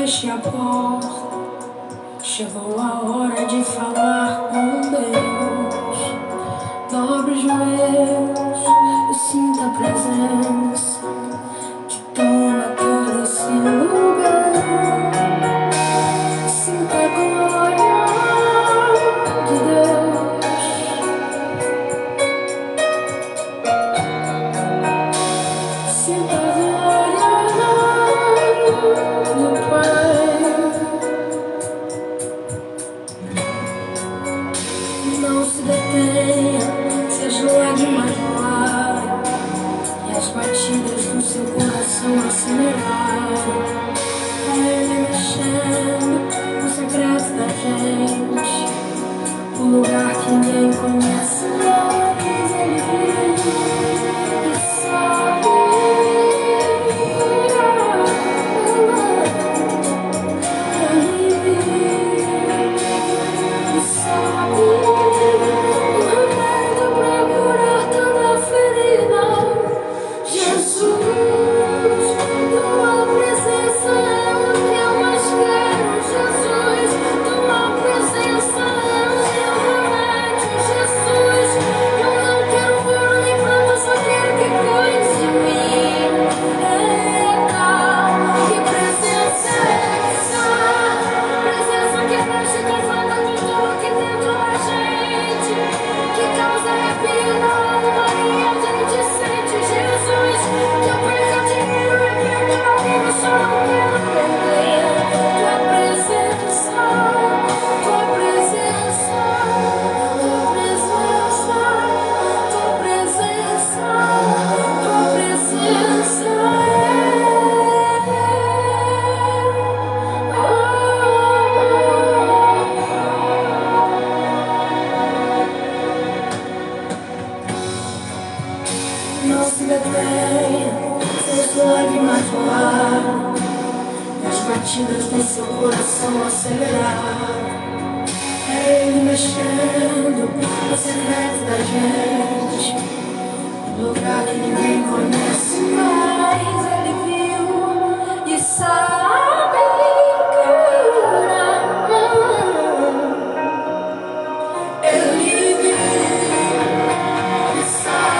feche a porta. Chegou a hora de falar com Deus. Dobre os joelhos e sinta a presença de toma todo esse lugar. Sinta a glória de Deus. Sinta a glória do Pai. Não se detenha, seja lágrimas rolar e as batidas do seu coração acelerar. É Ele mexendo no secreto da gente, o lugar que ninguém conhece, mas Ele vê e sabe. Ele vê e sabe o remédio pra curar toda ferida. Jesus, tua presença é o que eu mais quero. Jesus, tua presença é o meu remédio. Jesus, eu não quero ouro nem prata, só quero que cuide de mim. Eita, que presença é essa? Presença que mexe com falta com tudo aqui dentro da gente, que causa arrepio na alma e a gente sente. Jesus, que eu perca dinheiro e perca amigo, só não quero perder tua presença, tua presença, tua presença, tua presença, tua presença. Não se detenha, seus lágrimas rolar e as batidas do seu coração acelerar. É Ele mexendo no secreto da gente, um lugar que ninguém conhece, mas Ele viu e sabe curar. Ele viu e sabe.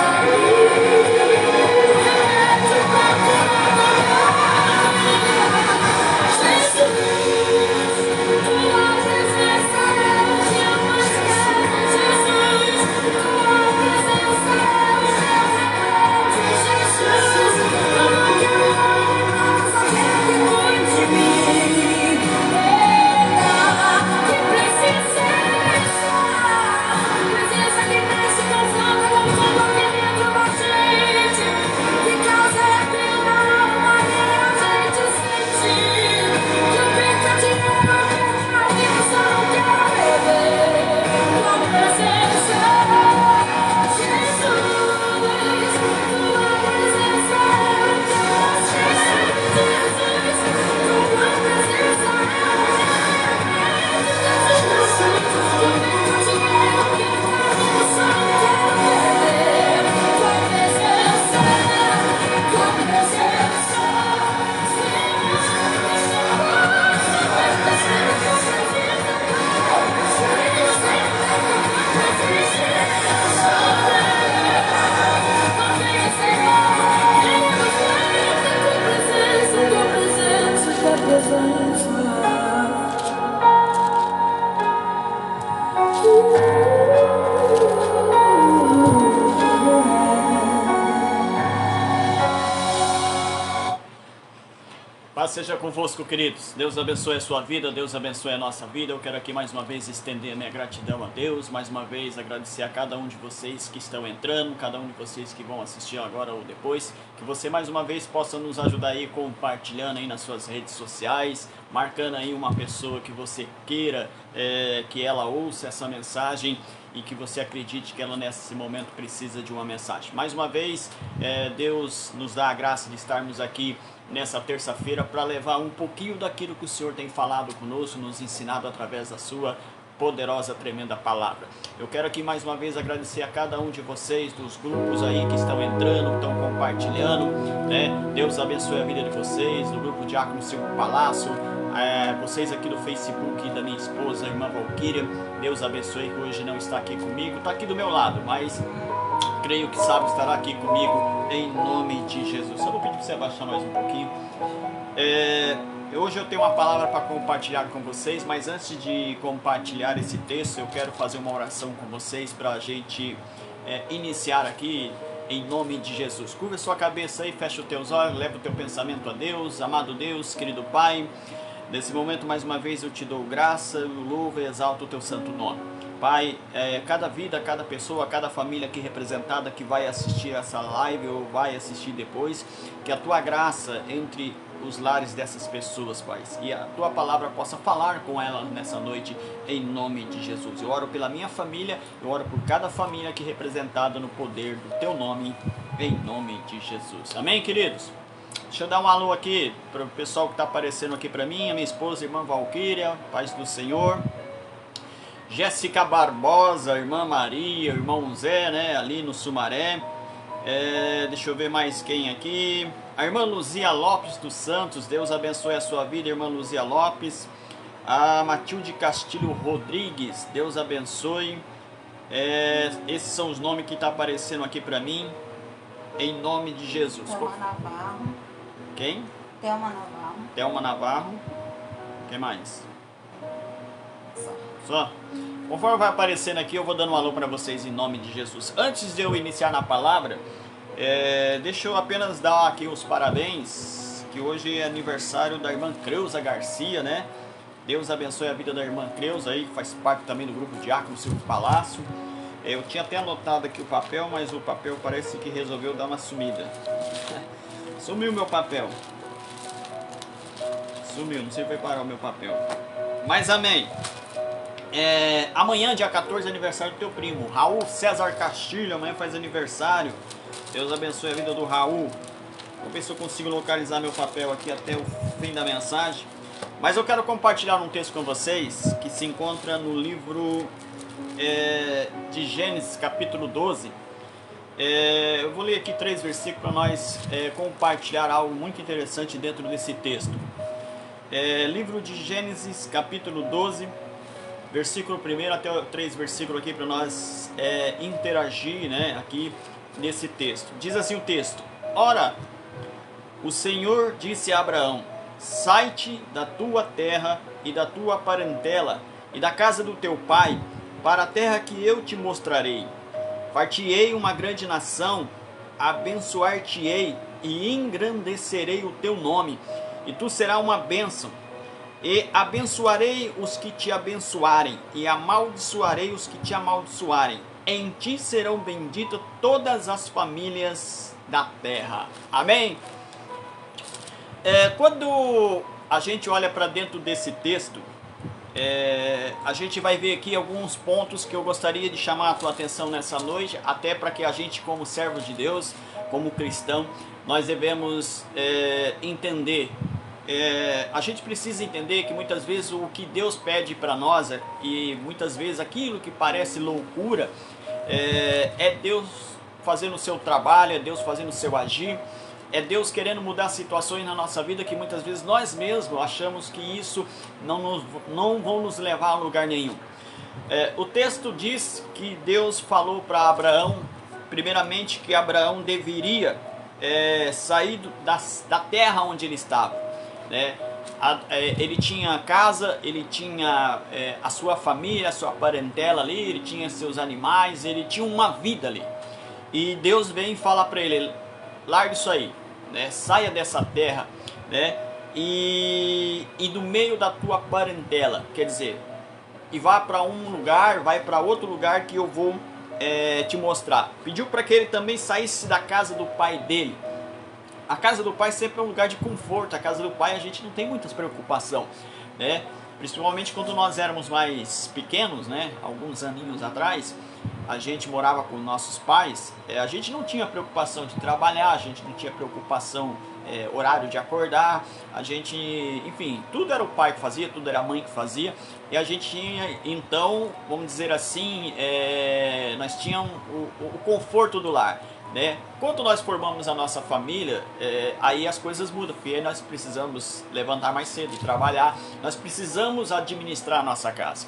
Paz seja convosco, queridos. Deus abençoe a sua vida, Deus abençoe a nossa vida. Eu quero aqui mais uma vez estender minha gratidão a Deus, mais uma vez agradecer a cada um de vocês que estão entrando, cada um de vocês que vão assistir agora ou depois, que você mais uma vez possa nos ajudar aí compartilhando aí nas suas redes sociais, marcando aí uma pessoa que você queira que ela ouça essa mensagem e que você acredite que ela nesse momento precisa de uma mensagem. Mais uma vez, Deus nos dá a graça de estarmos aqui nessa terça-feira para levar um pouquinho daquilo que o Senhor tem falado conosco, nos ensinado através da sua poderosa, tremenda palavra. Eu quero aqui mais uma vez agradecer a cada um de vocês dos grupos aí que estão entrando, que estão compartilhando, né? Deus abençoe a vida de vocês, do grupo Diácono Silvio Palácio, vocês aqui do Facebook da minha esposa, a irmã Valquíria. Deus abençoe, que hoje não está aqui comigo, está aqui do meu lado, mas creio que sabe, estará aqui comigo em nome de Jesus. Só vou pedir para você abaixar mais um pouquinho. Hoje eu tenho uma palavra para compartilhar com vocês, mas antes de compartilhar esse texto, eu quero fazer uma oração com vocês para a gente iniciar aqui em nome de Jesus. Curva sua cabeça aí, fecha os teus olhos, leva o teu pensamento a Deus. Amado Deus, querido Pai, nesse momento mais uma vez eu te dou graça, eu louvo e exalto o teu santo nome. Pai, cada vida, cada pessoa, cada família aqui representada que vai assistir essa live ou vai assistir depois, que a tua graça entre os lares dessas pessoas, Pai, e a tua palavra possa falar com elas nessa noite, em nome de Jesus. Eu oro pela minha família, eu oro por cada família aqui representada no poder do teu nome, em nome de Jesus. Amém, queridos? Deixa eu dar um alô aqui para o pessoal que está aparecendo aqui para mim, a minha esposa, a irmã Valquíria, paz do Senhor. Jéssica Barbosa, irmã Maria, irmão Zé, né, ali no Sumaré. Deixa eu ver mais quem aqui. A irmã Luzia Lopes dos Santos, Deus abençoe a sua vida, irmã Luzia Lopes. A Matilde Castilho Rodrigues, Deus abençoe. Esses são os nomes que estão aparecendo aqui para mim, em nome de Jesus. Thelma Navarro. Quem? Thelma Navarro. Thelma Navarro. Quem mais? Só. Conforme vai aparecendo aqui, eu vou dando um alô para vocês em nome de Jesus. Antes de eu iniciar na palavra, deixa eu apenas dar aqui os parabéns, que hoje é aniversário da irmã Creuza Garcia, né? Deus abençoe a vida da irmã Creuza aí, que faz parte também do grupo Diácono Silvio Palácio. Eu tinha até anotado aqui o papel, mas o papel parece que resolveu dar uma sumida. Sumiu meu papel. Sumiu, não sei preparar o meu papel. Mas amém. Amanhã, dia 14, é aniversário do teu primo, Raul César Castilho. Amanhã faz aniversário. Deus abençoe a vida do Raul. Vou ver se eu consigo localizar meu papel aqui até o fim da mensagem. Mas eu quero compartilhar um texto com vocês que se encontra no livro de Gênesis, capítulo 12. Eu vou ler aqui 3 versículos para nós compartilhar algo muito interessante dentro desse texto. Livro de Gênesis, capítulo 12, versículo 1 até 3 versículos aqui para nós interagir, né, aqui nesse texto. Diz assim o texto: Ora, o Senhor disse a Abraão: Sai-te da tua terra e da tua parentela e da casa do teu pai, para a terra que eu te mostrarei. Far-te-ei uma grande nação, abençoar-te-ei e engrandecerei o teu nome, e tu serás uma bênção. E abençoarei os que te abençoarem, e amaldiçoarei os que te amaldiçoarem. Em ti serão benditas todas as famílias da terra. Amém? Quando a gente olha para dentro desse texto, a gente vai ver aqui alguns pontos que eu gostaria de chamar a tua atenção nessa noite, até para que a gente, como servo de Deus, como cristão, nós devemos entender. A gente precisa entender que muitas vezes o que Deus pede para nós, e muitas vezes aquilo que parece loucura, é Deus fazendo o seu trabalho, é Deus fazendo o seu agir, é Deus querendo mudar situações na nossa vida que muitas vezes nós mesmos achamos que isso não vão nos levar a lugar nenhum. O texto diz que Deus falou para Abraão, primeiramente, que Abraão deveria sair da terra onde ele estava, né? Ele tinha casa, ele tinha a sua família, a sua parentela ali, ele tinha seus animais, ele tinha uma vida ali. E Deus vem e fala para ele: larga isso aí, né? Saia dessa terra, né? E do meio da tua parentela, quer dizer, e vá para um lugar, vai para outro lugar que eu vou te mostrar. Pediu para que ele também saísse da casa do pai dele. A casa do pai sempre é um lugar de conforto. A casa do pai a gente não tem muitas preocupação, né? Principalmente quando nós éramos mais pequenos, né? Alguns aninhos atrás, a gente morava com nossos pais. A gente não tinha preocupação de trabalhar, a gente não tinha preocupação horário de acordar, a gente, enfim, tudo era o pai que fazia, tudo era a mãe que fazia, e a gente tinha, então, vamos dizer assim, nós tínhamos o conforto do lar, né? Quando nós formamos a nossa família, aí as coisas mudam, porque aí nós precisamos levantar mais cedo, trabalhar, nós precisamos administrar a nossa casa.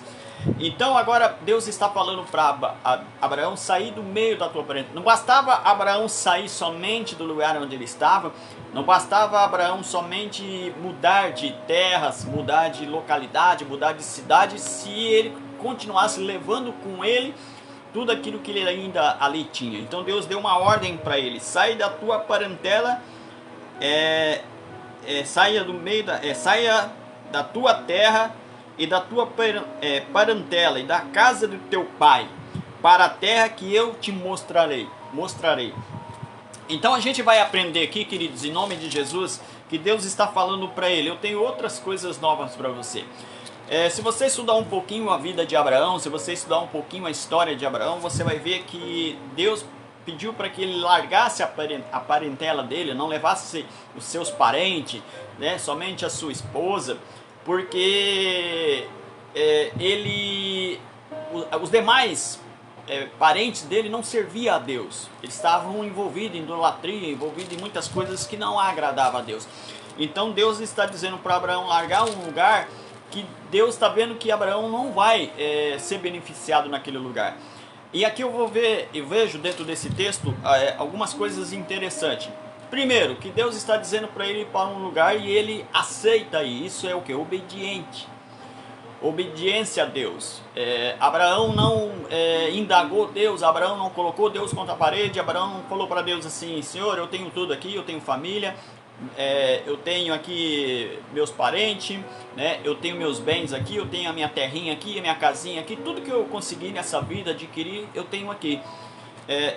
Então agora Deus está falando para Abraão sair do meio da tua parentela. Não bastava Abraão sair somente do lugar onde ele estava, não bastava Abraão somente mudar de terras, mudar de localidade, mudar de cidade, se ele continuasse levando com ele tudo aquilo que ele ainda ali tinha. Então Deus deu uma ordem para ele: sai da tua parentela, saia do meio saia da tua terra e da tua parentela e da casa do teu pai, para a terra que eu te mostrarei. Então a gente vai aprender aqui, queridos, em nome de Jesus, que Deus está falando para ele: eu tenho outras coisas novas para você. Se você estudar um pouquinho a vida de Abraão, se você estudar um pouquinho a história de Abraão, você vai ver que Deus pediu para que ele largasse a parentela dele, não levasse os seus parentes, né, somente a sua esposa, porque os demais parentes dele não serviam a Deus. Eles estavam envolvidos em idolatria, envolvidos em muitas coisas que não agradavam a Deus. Então Deus está dizendo para Abraão largar um lugar que Deus está vendo que Abraão não vai ser beneficiado naquele lugar. E aqui eu vejo dentro desse texto algumas coisas interessantes. Primeiro, que Deus está dizendo para ele ir para um lugar e ele aceita ir. Isso é o que? Obediente. Obediência a Deus. Abraão não indagou Deus, Abraão não colocou Deus contra a parede, Abraão não falou para Deus assim: Senhor, eu tenho tudo aqui, eu tenho família, eu tenho aqui meus parentes, né? Eu tenho meus bens aqui, eu tenho a minha terrinha aqui, a minha casinha aqui, tudo que eu consegui nessa vida adquirir, eu tenho aqui.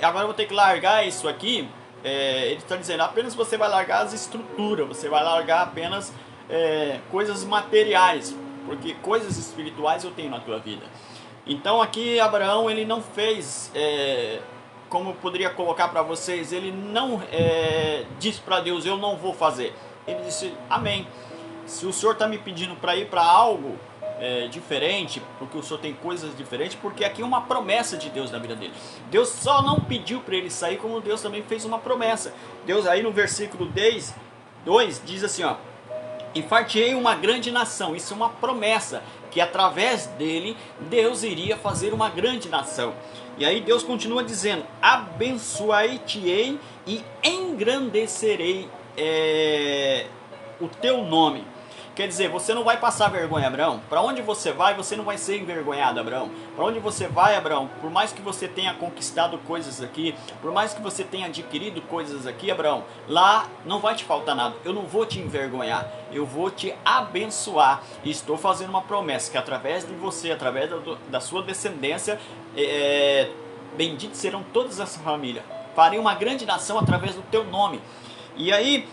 Agora eu vou ter que largar isso aqui. Ele está dizendo: apenas você vai largar as estruturas, você vai largar apenas coisas materiais, porque coisas espirituais eu tenho na tua vida. Então aqui Abraão, ele não fez, como eu poderia colocar para vocês, ele não disse para Deus: eu não vou fazer. Ele disse: amém. Se o Senhor está me pedindo para ir para algo diferente, porque o Senhor tem coisas diferentes, porque aqui é uma promessa de Deus na vida dele. Deus só não pediu para ele sair, como Deus também fez uma promessa. Deus aí no versículo 2 diz assim, ó: e far-te-ei uma grande nação. Isso é uma promessa, que através dele Deus iria fazer uma grande nação. E aí Deus continua dizendo: abençoai-te-ei e engrandecerei o teu nome. Quer dizer, você não vai passar vergonha, Abraão. Para onde você vai, você não vai ser envergonhado, Abraão. Para onde você vai, Abraão, por mais que você tenha conquistado coisas aqui, por mais que você tenha adquirido coisas aqui, Abraão, lá não vai te faltar nada. Eu não vou te envergonhar, eu vou te abençoar. E estou fazendo uma promessa que através de você, através da sua descendência, benditos serão todas as famílias. Farei uma grande nação através do teu nome. E aí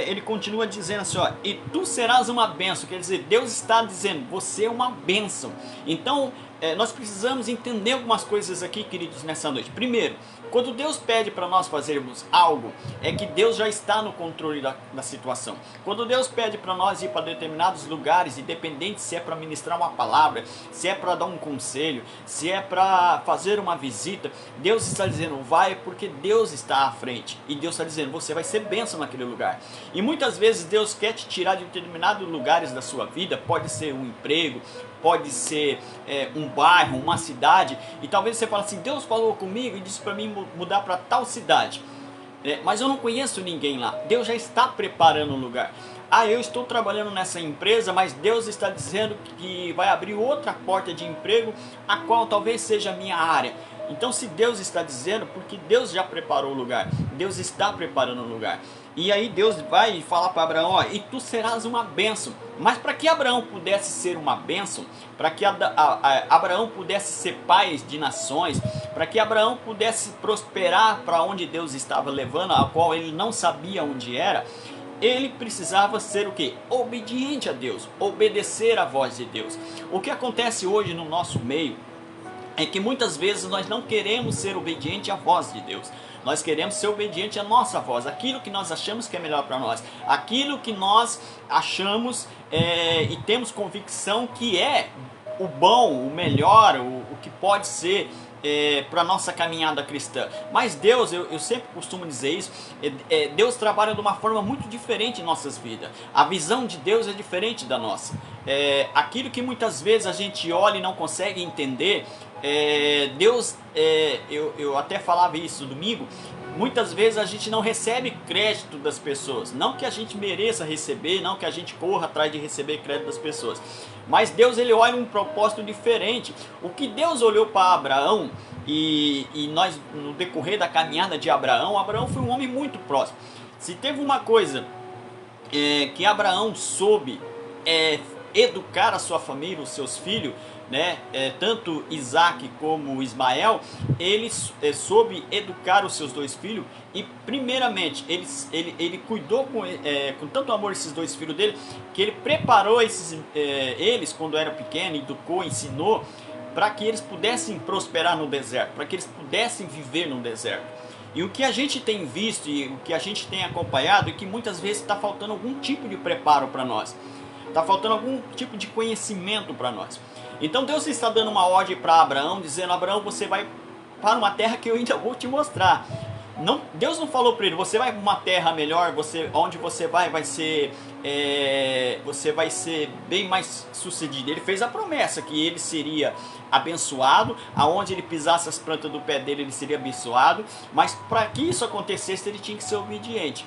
ele continua dizendo assim, ó: e tu serás uma bênção. Quer dizer, Deus está dizendo: você é uma bênção. Então nós precisamos entender algumas coisas aqui, queridos, nessa noite. Primeiro, quando Deus pede para nós fazermos algo, é que Deus já está no controle da situação. Quando Deus pede para nós ir para determinados lugares, independente se é para ministrar uma palavra, se é para dar um conselho, se é para fazer uma visita, Deus está dizendo: vai, porque Deus está à frente. E Deus está dizendo: você vai ser bênção naquele lugar. E muitas vezes Deus quer te tirar de determinados lugares da sua vida. Pode ser um emprego, pode ser um bairro, uma cidade, e talvez você fale assim: Deus falou comigo e disse para mim mudar para tal cidade, mas eu não conheço ninguém lá. Deus já está preparando um lugar. Eu estou trabalhando nessa empresa, mas Deus está dizendo que vai abrir outra porta de emprego, a qual talvez seja a minha área. Então, se Deus está dizendo, porque Deus já preparou o lugar, Deus está preparando o lugar. E aí Deus vai falar para Abraão: ó, e tu serás uma bênção. Mas para que Abraão pudesse ser uma bênção, para que Abraão pudesse ser pai de nações, para que Abraão pudesse prosperar para onde Deus estava levando, a qual ele não sabia onde era, ele precisava ser o quê? Obediente a Deus, obedecer à voz de Deus. O que acontece hoje no nosso meio é que muitas vezes nós não queremos ser obediente à voz de Deus. Nós queremos ser obediente à nossa voz, aquilo que nós achamos que é melhor para nós, aquilo que nós achamos e temos convicção que é o bom, o melhor, o que pode ser para a nossa caminhada cristã. Mas Deus, eu sempre costumo dizer isso, Deus trabalha de uma forma muito diferente em nossas vidas. A visão de Deus é diferente da nossa. Aquilo que muitas vezes a gente olha e não consegue entender, Deus, eu até falava isso domingo, muitas vezes a gente não recebe crédito das pessoas, não que a gente mereça receber, não que a gente corra atrás de receber crédito das pessoas, mas Deus, ele olha um propósito diferente. O que Deus olhou para Abraão, e nós, no decorrer da caminhada de Abraão, Abraão foi um homem muito próximo. Se teve uma coisa que Abraão soube educar a sua família, os seus filhos, né, tanto Isaac como Ismael, ele soube educar os seus dois filhos. E primeiramente ele cuidou com tanto amor esses dois filhos dele, que ele preparou eles quando eram pequenos, educou, ensinou, para que eles pudessem prosperar no deserto, para que eles pudessem viver no deserto. E o que a gente tem visto e o que a gente tem acompanhado é que muitas vezes está faltando algum tipo de preparo para nós, está faltando algum tipo de conhecimento para nós. Então Deus está dando uma ordem para Abraão, dizendo: Abraão, você vai para uma terra que eu ainda vou te mostrar. Não, Deus não falou para ele: você vai para uma terra melhor, onde você vai ser bem mais sucedido. Ele fez a promessa que ele seria abençoado, aonde ele pisasse as plantas do pé dele, ele seria abençoado. Mas para que isso acontecesse, ele tinha que ser obediente.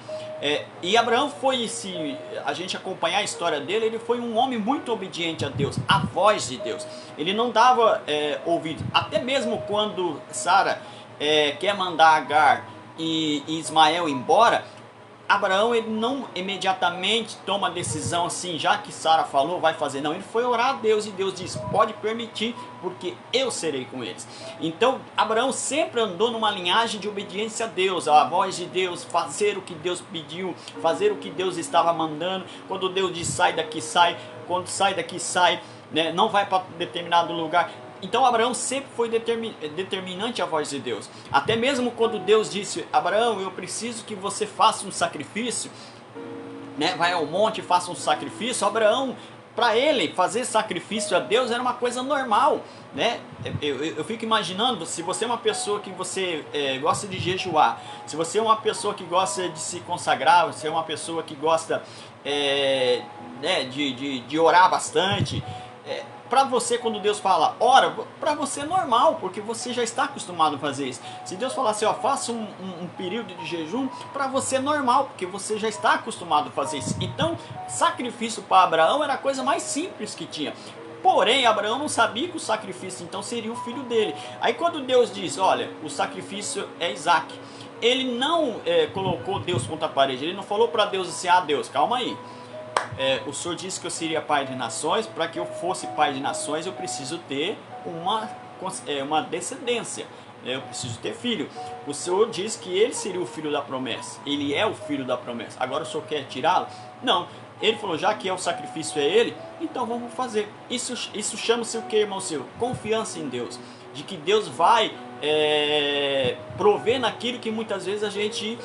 E Abraão foi, se a gente acompanhar a história dele, ele foi um homem muito obediente a Deus, à voz de Deus. Ele não dava ouvido, até mesmo quando Sara quer mandar Agar e Ismael embora, Abraão, ele não imediatamente toma a decisão assim, já que Sara falou, vai fazer. Não, ele foi orar a Deus e Deus disse: pode permitir, porque eu serei com eles. Então Abraão sempre andou numa linhagem de obediência a Deus, à voz de Deus, fazer o que Deus pediu, fazer o que Deus estava mandando. Quando Deus diz sai daqui, sai. Quando sai daqui, sai, né? Não vai para determinado lugar. Então Abraão sempre foi determinante à voz de Deus. Até mesmo quando Deus disse: Abraão, eu preciso que você faça um sacrifício, né? Vai ao monte e faça um sacrifício. Abraão, para ele, fazer sacrifício a Deus era uma coisa normal, né? Eu fico imaginando, se você é uma pessoa que você gosta de jejuar, se você é uma pessoa que gosta de se consagrar, você é uma pessoa que gosta de orar bastante, para você, quando Deus fala ora, para você é normal, porque você já está acostumado a fazer isso. Se Deus falar assim, ó, faça um período de jejum, para você é normal, porque você já está acostumado a fazer isso. Então, sacrifício para Abraão era a coisa mais simples que tinha. Porém, Abraão não sabia que o sacrifício então seria o filho dele. Aí quando Deus diz: olha, o sacrifício é Isaac, ele não colocou Deus contra a parede. Ele não falou para Deus assim: ah, Deus, calma aí, o Senhor disse que eu seria pai de nações. Para que eu fosse pai de nações, eu preciso ter uma descendência, eu preciso ter filho. O Senhor disse que ele seria o filho da promessa, ele é o filho da promessa. Agora o Senhor quer tirá-lo? Não. Ele falou: já que o sacrifício é ele, então vamos fazer. Isso chama-se o que, irmão seu? Confiança em Deus, de que Deus vai prover naquilo que muitas vezes a gente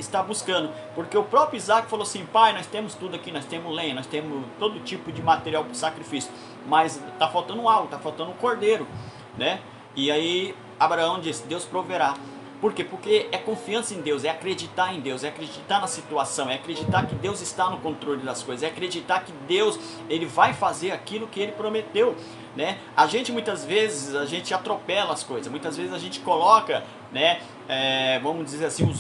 está buscando. Porque o próprio Isaac falou assim: pai, nós temos tudo aqui, nós temos lenha, nós temos todo tipo de material para o sacrifício, mas está faltando algo, está faltando um cordeiro, né? E aí Abraão disse: Deus proverá. Por quê? Porque é confiança em Deus, é acreditar em Deus, é acreditar na situação, é acreditar que Deus está no controle das coisas, é acreditar que Deus, ele vai fazer aquilo que ele prometeu, né? A gente muitas vezes, a gente atropela as coisas, muitas vezes a gente coloca, né, vamos dizer assim,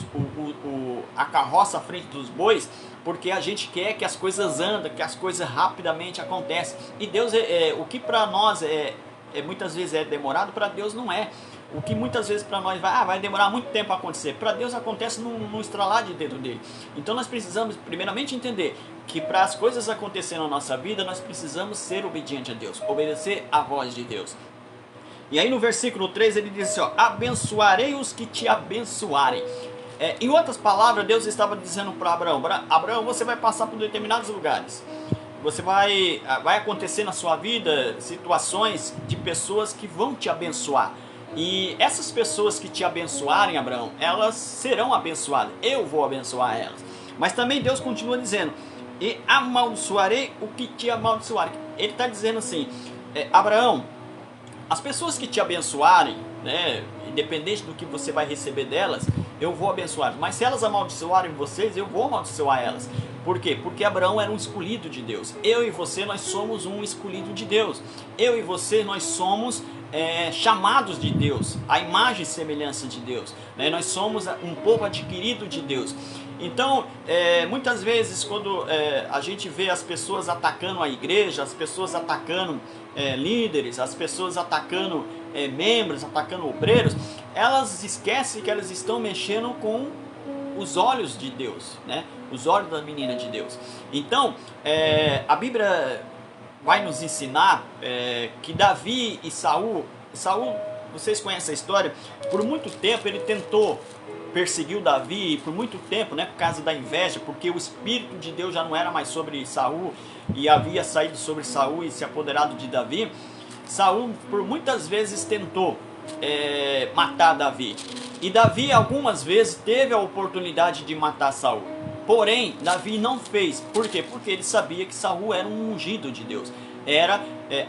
a carroça à frente dos bois, porque a gente quer que as coisas andem, que as coisas rapidamente acontecem. E Deus, o que para nós muitas vezes é demorado, para Deus não é. O que muitas vezes para nós vai demorar muito tempo a acontecer, para Deus acontece num estralar de dedo dele. Então nós precisamos primeiramente entender que para as coisas acontecerem na nossa vida, nós precisamos ser obedientes a Deus, obedecer à voz de Deus. E aí no versículo 3 ele diz assim, ó: abençoarei os que te abençoarem. Em outras palavras, Deus estava dizendo para Abraão: Abraão, você vai passar por determinados lugares, vai acontecer na sua vida situações de pessoas que vão te abençoar. E essas pessoas que te abençoarem, Abraão, elas serão abençoadas. Eu vou abençoar elas. Mas também Deus continua dizendo: e amaldiçoarei o que te amaldiçoarem. Ele está dizendo assim, Abraão, as pessoas que te abençoarem, né, independente do que você vai receber delas, eu vou abençoar. Mas se elas amaldiçoarem vocês, eu vou amaldiçoar elas. Por quê? Porque Abraão era um escolhido de Deus. Eu e você, nós somos um escolhido de Deus. Eu e você, nós somos chamados de Deus, a imagem e semelhança de Deus, né? Nós somos um povo adquirido de Deus. Então, muitas vezes quando a gente vê as pessoas atacando a igreja, as pessoas atacando líderes, as pessoas atacando membros, atacando obreiros, elas esquecem que elas estão mexendo com os olhos de Deus, né? Os olhos da menina de Deus. Então, a Bíblia vai nos ensinar que Davi e Saul, vocês conhecem a história, por muito tempo ele tentou perseguir Davi, e por muito tempo, né, por causa da inveja, porque o Espírito de Deus já não era mais sobre Saul, e havia saído sobre Saul e se apoderado de Davi. Saul por muitas vezes tentou matar Davi, e Davi algumas vezes teve a oportunidade de matar Saul. Porém, Davi não fez. Por quê? Porque ele sabia que Saul era um ungido de Deus.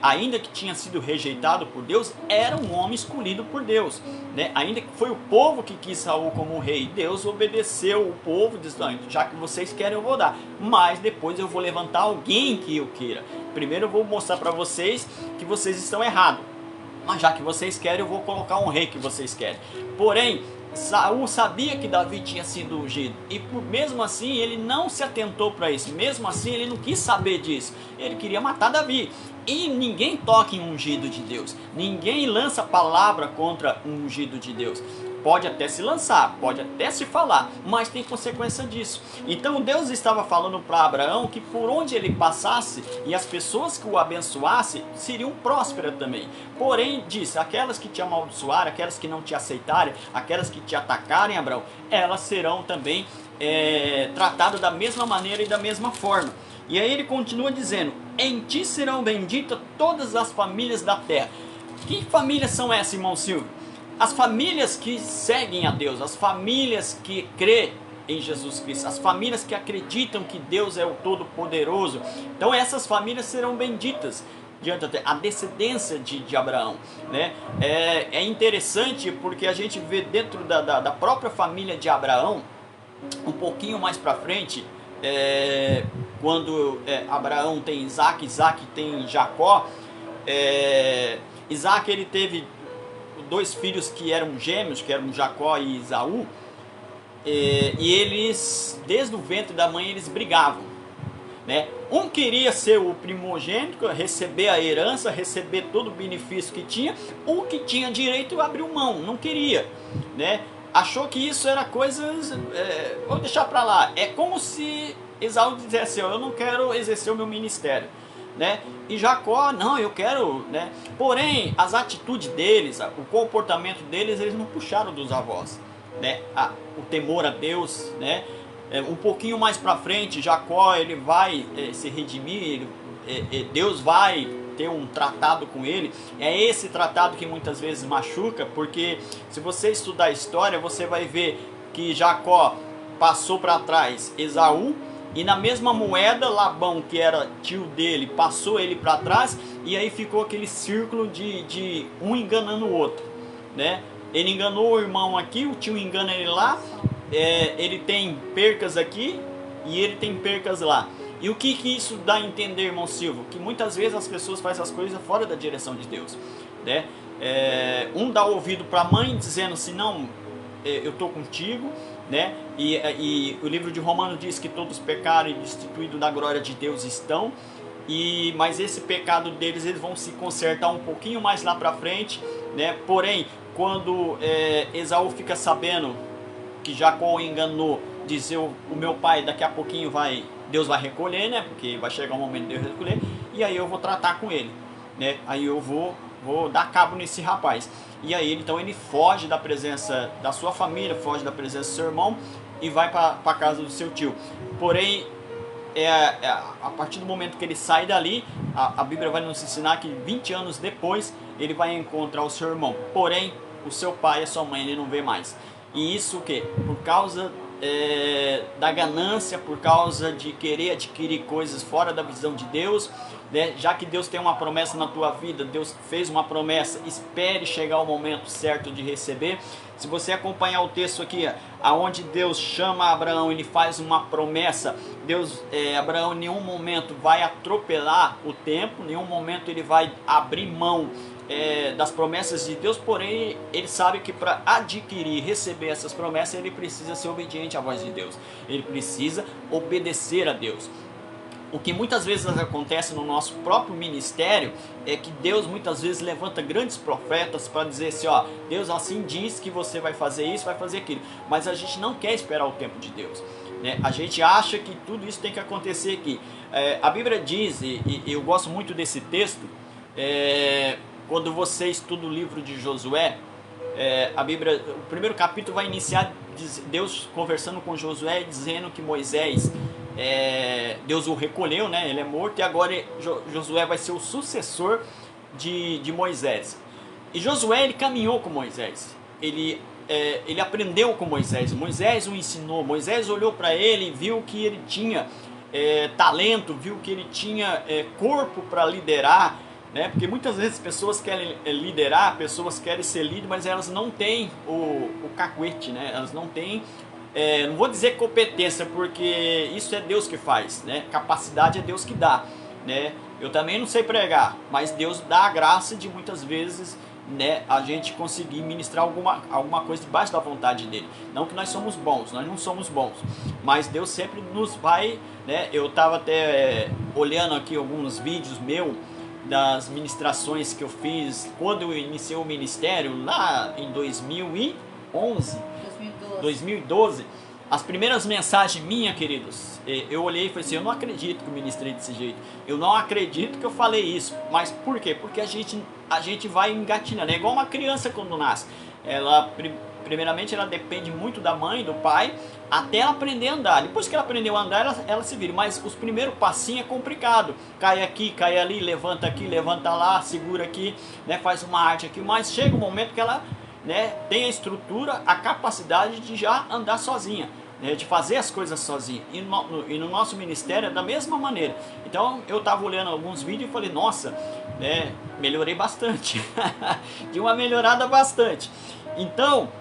Ainda que tinha sido rejeitado por Deus, era um homem escolhido por Deus, né? Ainda que foi o povo que quis Saul como rei, Deus obedeceu o povo, dizendo: já que vocês querem, eu vou dar, mas depois eu vou levantar alguém que eu queira. Primeiro eu vou mostrar para vocês que vocês estão errados, mas já que vocês querem, eu vou colocar um rei que vocês querem. Porém, Saul sabia que Davi tinha sido ungido, e mesmo assim ele não se atentou para isso, mesmo assim ele não quis saber disso, ele queria matar Davi. E ninguém toca em ungido de Deus, ninguém lança palavra contra um ungido de Deus. Pode até se lançar, pode até se falar, mas tem consequência disso. Então Deus estava falando para Abraão que por onde ele passasse e as pessoas que o abençoassem seriam prósperas também. Porém disse: aquelas que te amaldiçoarem, aquelas que não te aceitarem, aquelas que te atacarem, Abraão, elas serão também tratadas da mesma maneira e da mesma forma. E aí ele continua dizendo: em ti serão benditas todas as famílias da terra. Que famílias são essas, irmão Silvio? As famílias que seguem a Deus, as famílias que crêem em Jesus Cristo, as famílias que acreditam que Deus é o Todo-Poderoso. Então essas famílias serão benditas diante da descendência de Abraão, né? É interessante porque a gente vê dentro da própria família de Abraão, um pouquinho mais para frente, quando Abraão tem Isaac, Isaac tem Jacó. Isaac ele teve dois filhos que eram gêmeos, que eram Jacó e Esaú, e eles, desde o ventre da mãe, eles brigavam, né? Um queria ser o primogênito, receber a herança, receber todo o benefício que tinha. O que tinha direito abriu mão, não queria, né? Achou que isso era coisas, vou deixar para lá. É como se Esaú dissesse: eu não quero exercer o meu ministério, né? E Jacó: não, eu quero, né? Porém, as atitudes deles, o comportamento deles, eles não puxaram dos avós, né? O temor a Deus, né? Um pouquinho mais para frente, Jacó ele vai se redimir, Deus vai ter um tratado com ele. É esse tratado que muitas vezes machuca, porque se você estudar a história, você vai ver que Jacó passou para trás Esaú, e na mesma moeda Labão, que era tio dele, passou ele para trás, e aí ficou aquele círculo de um enganando o outro, né? Ele enganou o irmão aqui, o tio engana ele lá, ele tem percas aqui e ele tem percas lá. E o que isso dá a entender, irmão Silvio? Que muitas vezes as pessoas fazem as coisas fora da direção de Deus, né? Um dá ouvido para a mãe dizendo assim: não, eu estou contigo, né? E o livro de Romanos diz que todos pecaram e destituídos da glória de Deus estão. Mas esse pecado deles, eles vão se consertar um pouquinho mais lá para frente, né? Porém, quando Esaú fica sabendo que Jacó o enganou, dizer: o meu pai daqui a pouquinho Deus vai recolher, né? Porque vai chegar um momento de Deus recolher, e aí eu vou tratar com ele, né? Aí eu vou dar cabo nesse rapaz. E aí então ele foge da presença da sua família, foge da presença do seu irmão e vai para a casa do seu tio. Porém, a partir do momento que ele sai dali, a Bíblia vai nos ensinar que 20 anos depois ele vai encontrar o seu irmão. Porém, o seu pai e a sua mãe ele não vê mais. E isso o quê? Por causa da ganância, por causa de querer adquirir coisas fora da visão de Deus, né? Já que Deus tem uma promessa na tua vida, Deus fez uma promessa, espere chegar o momento certo de receber. Se você acompanhar o texto aqui, aonde Deus chama Abraão, ele faz uma promessa. Abraão em nenhum momento vai atropelar o tempo, em nenhum momento ele vai abrir mão das promessas de Deus, porém ele sabe que para adquirir, receber essas promessas, ele precisa ser obediente à voz de Deus, ele precisa obedecer a Deus. O que muitas vezes acontece no nosso próprio ministério é que Deus muitas vezes levanta grandes profetas para dizer assim, ó, Deus assim diz que você vai fazer isso, vai fazer aquilo, mas a gente não quer esperar o tempo de Deus, né? A gente acha que tudo isso tem que acontecer aqui. A Bíblia diz, e eu gosto muito desse texto, quando você estuda o livro de Josué, a Bíblia, o primeiro capítulo vai iniciar Deus conversando com Josué, dizendo que Moisés, Deus o recolheu, né? Ele é morto, e agora Josué vai ser o sucessor de Moisés. E Josué, ele caminhou com Moisés, ele aprendeu com Moisés, Moisés o ensinou, Moisés olhou para ele, viu que ele tinha talento, viu que ele tinha corpo para liderar, né? Porque muitas vezes pessoas querem liderar, pessoas querem ser líder, mas elas não têm o cacuete, né? Elas não têm, não vou dizer competência, porque isso é Deus que faz, né? Capacidade é Deus que dá, né? Eu também não sei pregar, mas Deus dá a graça de muitas vezes, né, a gente conseguir ministrar alguma coisa debaixo da vontade dele. Não que nós somos bons, nós não somos bons, mas Deus sempre nos vai, né? Eu estava até olhando aqui alguns vídeos meus das ministrações que eu fiz quando eu iniciei o ministério lá em 2012. As primeiras mensagens minhas, queridos, eu olhei e falei assim, eu não acredito que eu ministrei desse jeito, eu não acredito que eu falei isso. Mas por quê? Porque a gente vai engatinhando, é igual uma criança quando nasce. Primeiramente ela depende muito da mãe, do pai, até ela aprender a andar. Depois que ela aprendeu a andar, ela se vira. Mas os primeiros passinhos é complicado. Cai aqui, cai ali, levanta aqui, levanta lá, segura aqui, né, faz uma arte aqui. Mas chega um momento que ela, né, tem a estrutura, a capacidade de já andar sozinha, né, de fazer as coisas sozinha. E no nosso ministério é da mesma maneira. Então eu estava olhando alguns vídeos e falei, nossa, né, melhorei bastante. De uma melhorada bastante. Então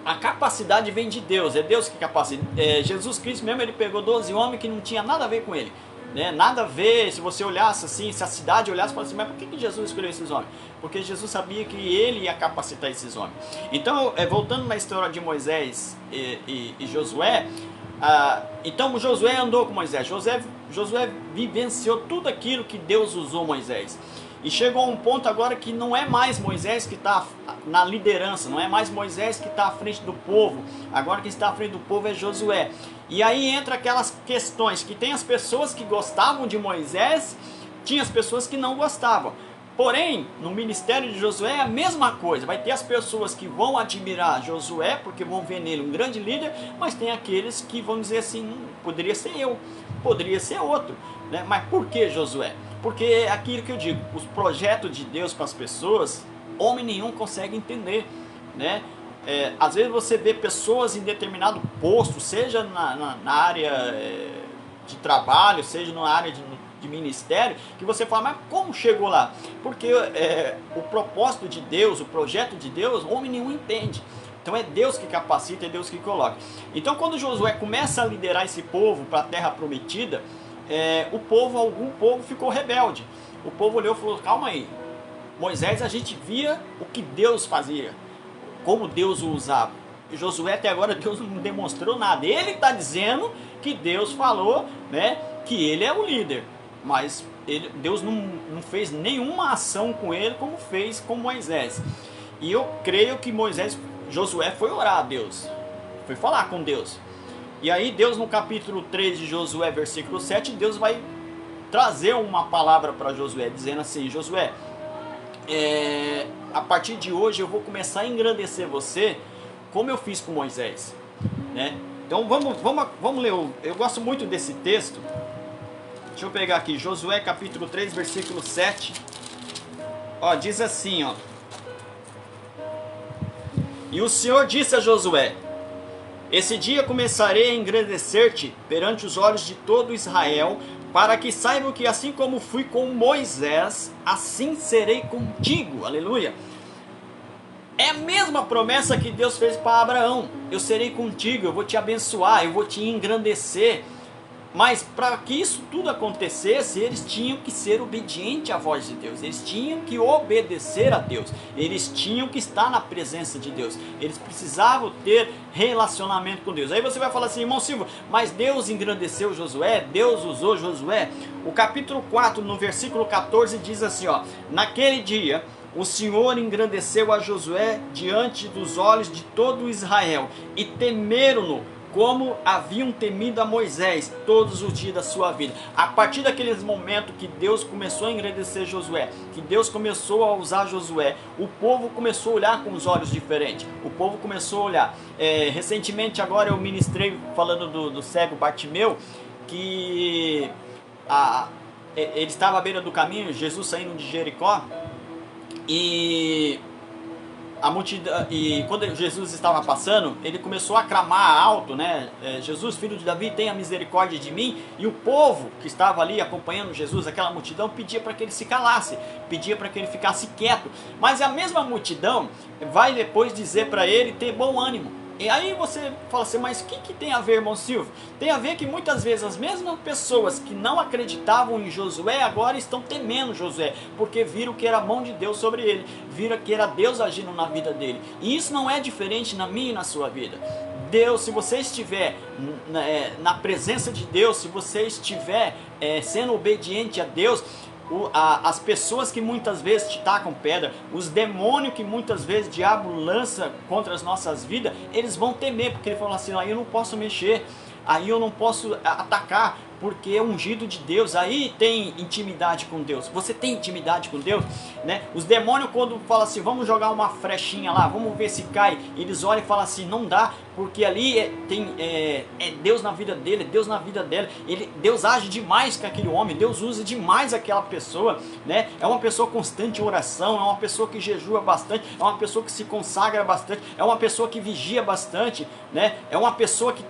a capacidade vem de Deus, é Deus que capacita. Jesus Cristo mesmo, ele pegou 12 homens que não tinha nada a ver com ele, né? Nada a ver. Se você olhasse assim, se a cidade olhasse, falasse assim, mas por que Jesus escolheu esses homens? Porque Jesus sabia que ele ia capacitar esses homens. Então, voltando na história de Moisés e Josué, então Josué andou com Moisés, Josué vivenciou tudo aquilo que Deus usou Moisés. E chegou a um ponto agora que não é mais Moisés que está na liderança, não é mais Moisés que está à frente do povo. Agora quem está à frente do povo é Josué. E aí entra aquelas questões que tem as pessoas que gostavam de Moisés, tinha as pessoas que não gostavam. Porém, no ministério de Josué é a mesma coisa. Vai ter as pessoas que vão admirar Josué, porque vão ver nele um grande líder, mas tem aqueles que vão dizer assim, poderia ser eu, poderia ser outro, né? Mas por que Josué? Porque é aquilo que eu digo, os projetos de Deus para as pessoas, homem nenhum consegue entender, né? Às vezes você vê pessoas em determinado posto, seja na área de trabalho, seja na área de ministério, que você fala, mas como chegou lá? Porque o propósito de Deus, o projeto de Deus, homem nenhum entende. Então é Deus que capacita, é Deus que coloca. Então quando Josué começa a liderar esse povo para a terra prometida, algum povo ficou rebelde. O povo olhou e falou, calma aí, Moisés, a gente via o que Deus fazia, como Deus o usava. E Josué até agora Deus não demonstrou nada. Ele está dizendo que Deus falou, né, que ele é o líder, mas Deus não fez nenhuma ação com ele como fez com Moisés. E eu creio que Josué foi orar a Deus, foi falar com Deus. E aí Deus no capítulo 3 de Josué, versículo 7, Deus vai trazer uma palavra para Josué, dizendo assim, Josué, a partir de hoje eu vou começar a engrandecer você, como eu fiz com Moisés, né? Então vamos ler, eu gosto muito desse texto, Deixa eu pegar aqui, Josué capítulo 3, versículo 7. Ó, diz assim, ó. E o Senhor disse a Josué: esse dia começarei a engrandecer-te perante os olhos de todo Israel, para que saibam que assim como fui com Moisés, assim serei contigo. Aleluia. É a mesma promessa que Deus fez para Abraão. Eu serei contigo, eu vou te abençoar, eu vou te engrandecer. Mas para que isso tudo acontecesse, eles tinham que ser obedientes à voz de Deus. Eles tinham que obedecer a Deus. Eles tinham que estar na presença de Deus. Eles precisavam ter relacionamento com Deus. Aí você vai falar assim, irmão Silvio, mas Deus engrandeceu Josué? Deus usou Josué? O capítulo 4, no versículo 14, diz assim, ó. Naquele dia, o Senhor engrandeceu a Josué diante dos olhos de todo Israel, e temeram-no como haviam temido a Moisés todos os dias da sua vida. A partir daqueles momentos que Deus começou a engrandecer Josué, que Deus começou a usar Josué, o povo começou a olhar com os olhos diferentes. O povo começou a olhar. Recentemente agora eu ministrei falando do cego Bartimeu, que ele estava à beira do caminho, Jesus saindo de Jericó, e a multidão, e quando Jesus estava passando, ele começou a clamar alto, né? Jesus, filho de Davi, tenha misericórdia de mim. E o povo que estava ali acompanhando Jesus, aquela multidão, pedia para que ele se calasse, pedia para que ele ficasse quieto. Mas a mesma multidão vai depois dizer para ele ter bom ânimo. E aí você fala assim, mas o que tem a ver, irmão Silvio? Tem a ver que muitas vezes as mesmas pessoas que não acreditavam em Josué agora estão temendo Josué, porque viram que era a mão de Deus sobre ele, viram que era Deus agindo na vida dele. E isso não é diferente na minha e na sua vida. Deus, se você estiver na presença de Deus, se você estiver sendo obediente a Deus, as pessoas que muitas vezes te tacam pedra, os demônios que muitas vezes o diabo lança contra as nossas vidas, eles vão temer, porque ele fala assim, aí eu não posso mexer, aí eu não posso atacar, porque é ungido de Deus. Aí tem intimidade com Deus. Você tem intimidade com Deus, né? Os demônios, quando falam assim, vamos jogar uma flechinha lá, vamos ver se cai, eles olham e falam assim, não dá, porque ali tem Deus na vida dele, Deus na vida dela. Deus age demais com aquele homem, Deus usa demais aquela pessoa, né? É uma pessoa constante em oração, é uma pessoa que jejua bastante, é uma pessoa que se consagra bastante, é uma pessoa que vigia bastante, né? É uma pessoa que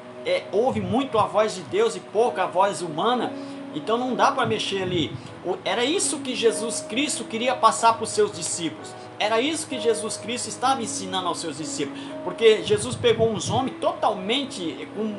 ouve muito a voz de Deus e pouco a voz humana. Então não dá para mexer ali. Era isso que Jesus Cristo queria passar para os seus discípulos. Era isso que Jesus Cristo estava ensinando aos seus discípulos. Porque Jesus pegou uns homens totalmente com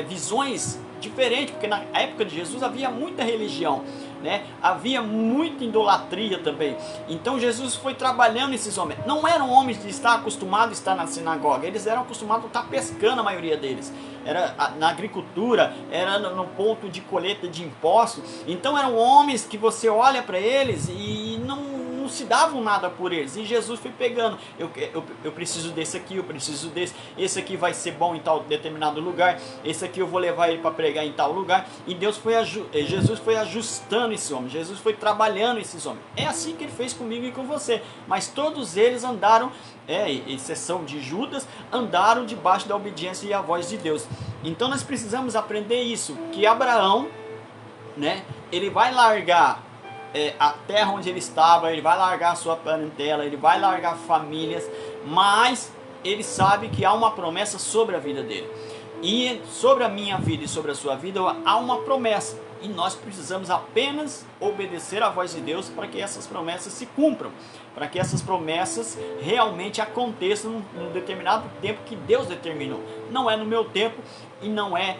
visões diferentes. Porque na época de Jesus havia muita religião, né? Havia muita idolatria também. Então Jesus foi trabalhando esses homens. Não eram homens de estar acostumados a estar na sinagoga. Eles eram acostumados a estar pescando, a maioria deles. Era na agricultura, era no ponto de colheita de impostos. Então eram homens que você olha para eles e não se davam nada por eles. E Jesus foi pegando, eu preciso desse aqui, eu preciso desse, esse aqui vai ser bom em tal determinado lugar, esse aqui eu vou levar ele para pregar em tal lugar. E Jesus foi ajustando esse homem, Jesus foi trabalhando esses homens. É assim que ele fez comigo e com você. Mas todos eles andaram, exceção de Judas, andaram debaixo da obediência e a voz de Deus. Então nós precisamos aprender isso, que Abraão, né, ele vai largar a terra onde ele estava, ele vai largar a sua parentela, ele vai largar famílias, mas ele sabe que há uma promessa sobre a vida dele. E sobre a minha vida e sobre a sua vida há uma promessa. E nós precisamos apenas obedecer à voz de Deus para que essas promessas se cumpram. Para que essas promessas realmente aconteçam num determinado tempo que Deus determinou. Não é no meu tempo e não é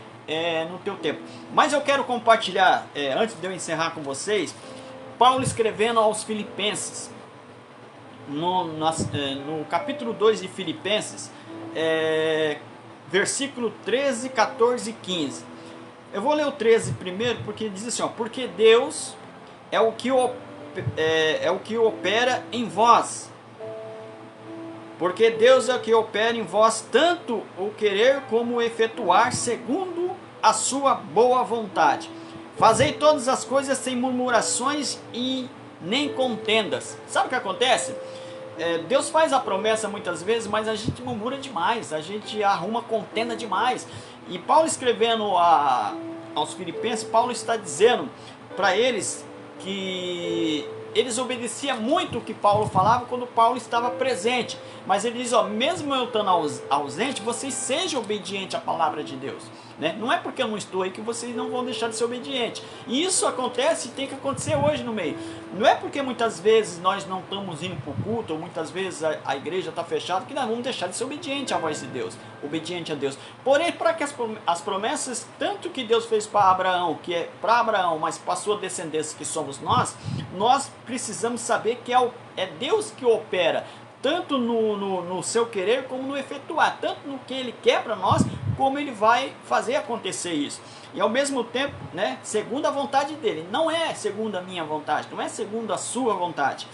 no teu tempo. Mas eu quero compartilhar, antes de eu encerrar com vocês, Paulo escrevendo aos Filipenses, no capítulo 2 de Filipenses, versículo 13, 14 e 15. Eu vou ler o 13 primeiro, porque diz assim, ó, porque Deus é o que opera em vós. Porque Deus é o que opera em vós tanto o querer como o efetuar segundo a sua boa vontade. Fazei todas as coisas sem murmurações e nem contendas. Sabe o que acontece? Deus faz a promessa muitas vezes, mas a gente murmura demais, a gente arruma contenda demais. E Paulo escrevendo aos Filipenses, Paulo está dizendo para eles que eles obedeciam muito o que Paulo falava quando Paulo estava presente. Mas ele diz, ó, mesmo eu estando ausente, vocês sejam obedientes à palavra de Deus. Né? Não é porque eu não estou aí que vocês não vão deixar de ser obedientes. E isso acontece e tem que acontecer hoje no meio. Não é porque muitas vezes nós não estamos indo para o culto, ou muitas vezes a igreja está fechada, que nós vamos deixar de ser obediente à voz de Deus, obediente a Deus. Porém, para que as promessas, tanto que Deus fez para Abraão, que é para Abraão, mas para a sua descendência, que somos nós precisamos saber que é Deus que opera, tanto no seu querer como no efetuar, tanto no que Ele quer para nós, como Ele vai fazer acontecer isso. E ao mesmo tempo, né, segundo a vontade dEle, não é segundo a minha vontade, não é segundo a sua vontade.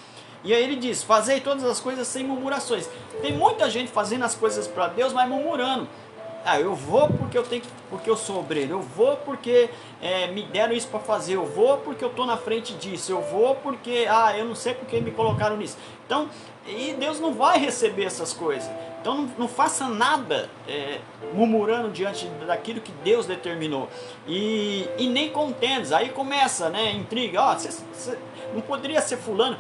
E aí ele diz, fazei todas as coisas sem murmurações. Tem muita gente fazendo as coisas para Deus, mas murmurando. Ah, eu vou porque eu sou obreiro, eu vou porque me deram isso para fazer, eu vou porque eu estou na frente disso, eu vou porque, eu não sei porque me colocaram nisso. Então, e Deus não vai receber essas coisas. Então não faça nada murmurando diante daquilo que Deus determinou. E nem contendes. Aí começa, né, intriga. Não poderia ser fulano.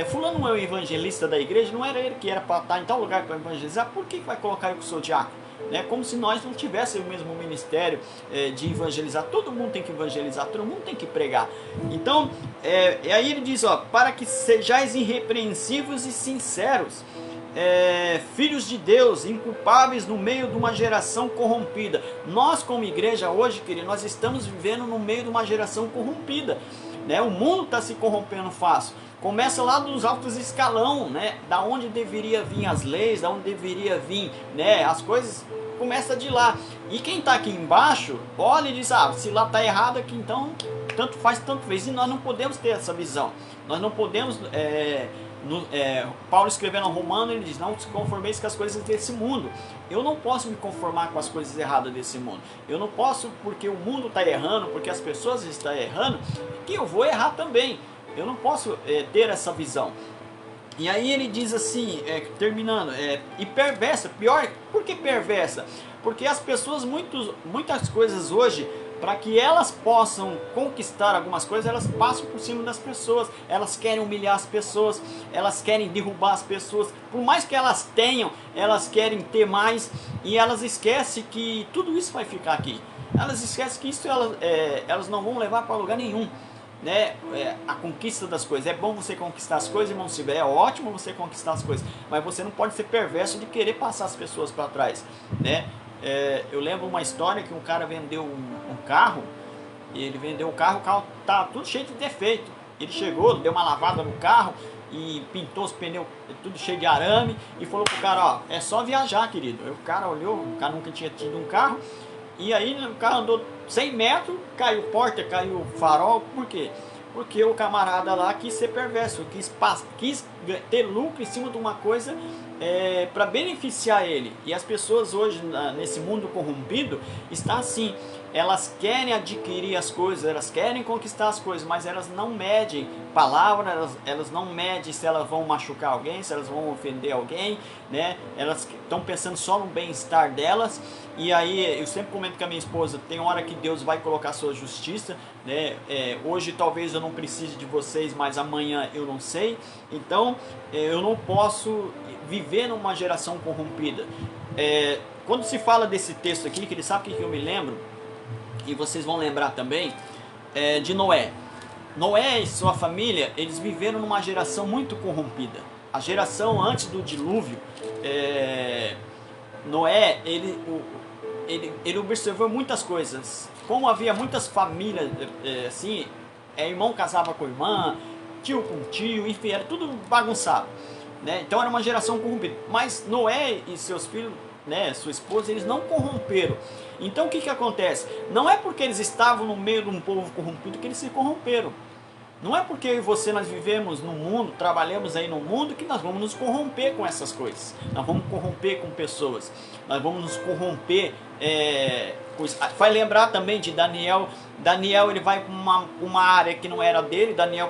Fulano não é o evangelista da igreja, não era ele que era para estar em tal lugar para evangelizar. Por que vai colocar eu que sou diácono? Como se nós não tivéssemos o mesmo ministério de evangelizar. Todo mundo tem que evangelizar, todo mundo tem que pregar. Então, aí ele diz, para que sejais irrepreensíveis e sinceros, filhos de Deus, inculpáveis no meio de uma geração corrompida. Nós como igreja hoje, querido, nós estamos vivendo no meio de uma geração corrompida, né? O mundo está se corrompendo fácil. Começa lá dos altos escalão, né? Da onde deveria vir as leis, da onde deveria vir, né, as coisas, começa de lá. E quem está aqui embaixo, olha e diz, se lá está errado aqui, então tanto faz, tanto fez. E nós não podemos ter essa visão. Nós não podemos... Paulo escrevendo ao Romano, ele diz, não se conformeis com as coisas desse mundo. Eu não posso me conformar com as coisas erradas desse mundo. Eu não posso, porque o mundo está errando, porque as pessoas estão errando, que eu vou errar também. Eu não posso ter essa visão. E aí ele diz assim, terminando, e perversa, pior, por que perversa? Porque as pessoas, muitas coisas hoje, para que elas possam conquistar algumas coisas, elas passam por cima das pessoas, elas querem humilhar as pessoas, elas querem derrubar as pessoas, por mais que elas tenham, elas querem ter mais, e elas esquecem que tudo isso vai ficar aqui. Elas esquecem que isso elas não vão levar para lugar nenhum. Né, a conquista das coisas. É bom você conquistar as coisas, irmão Silvio, é ótimo você conquistar as coisas, mas você não pode ser perverso de querer passar as pessoas para trás, né? Eu lembro uma história que um cara vendeu um carro, e ele vendeu o carro tá tudo cheio de defeito. Ele chegou, deu uma lavada no carro e pintou os pneus tudo cheio de arame e falou pro cara, é só viajar, querido. Aí o cara olhou, o cara nunca tinha tido um carro. E aí o carro andou 100 metros, caiu porta, caiu farol. Por quê? Porque o camarada lá quis ser perverso, quis ter lucro em cima de uma coisa para beneficiar ele. E as pessoas hoje, nesse mundo corrompido, está assim. Elas querem adquirir as coisas, elas querem conquistar as coisas, mas elas não medem palavras, elas não medem se elas vão machucar alguém, se elas vão ofender alguém, né? Elas estão pensando só no bem-estar delas. E aí eu sempre comento com a minha esposa, tem hora que Deus vai colocar a sua justiça, né? Hoje talvez eu não precise de vocês, mas amanhã eu não sei. Então eu não posso viver numa geração corrompida. Quando se fala desse texto aqui, que ele sabe o que eu me lembro, e vocês vão lembrar também, de Noé. Noé e sua família, eles viveram numa geração muito corrompida. A geração antes do dilúvio, Noé, ele observou muitas coisas. Como havia muitas famílias, assim, irmão casava com irmã, tio com tio, enfim, era tudo bagunçado, né? Então era uma geração corrompida. Mas Noé e seus filhos, né, sua esposa, eles não corromperam. Então o que acontece? Não é porque eles estavam no meio de um povo corrompido que eles se corromperam. Não é porque eu e você nós vivemos no mundo, trabalhamos aí no mundo, que nós vamos nos corromper com essas coisas. Nós vamos corromper com pessoas. Nós vamos nos corromper. Vai lembrar também de Daniel. Daniel, ele vai para uma área que não era dele. Daniel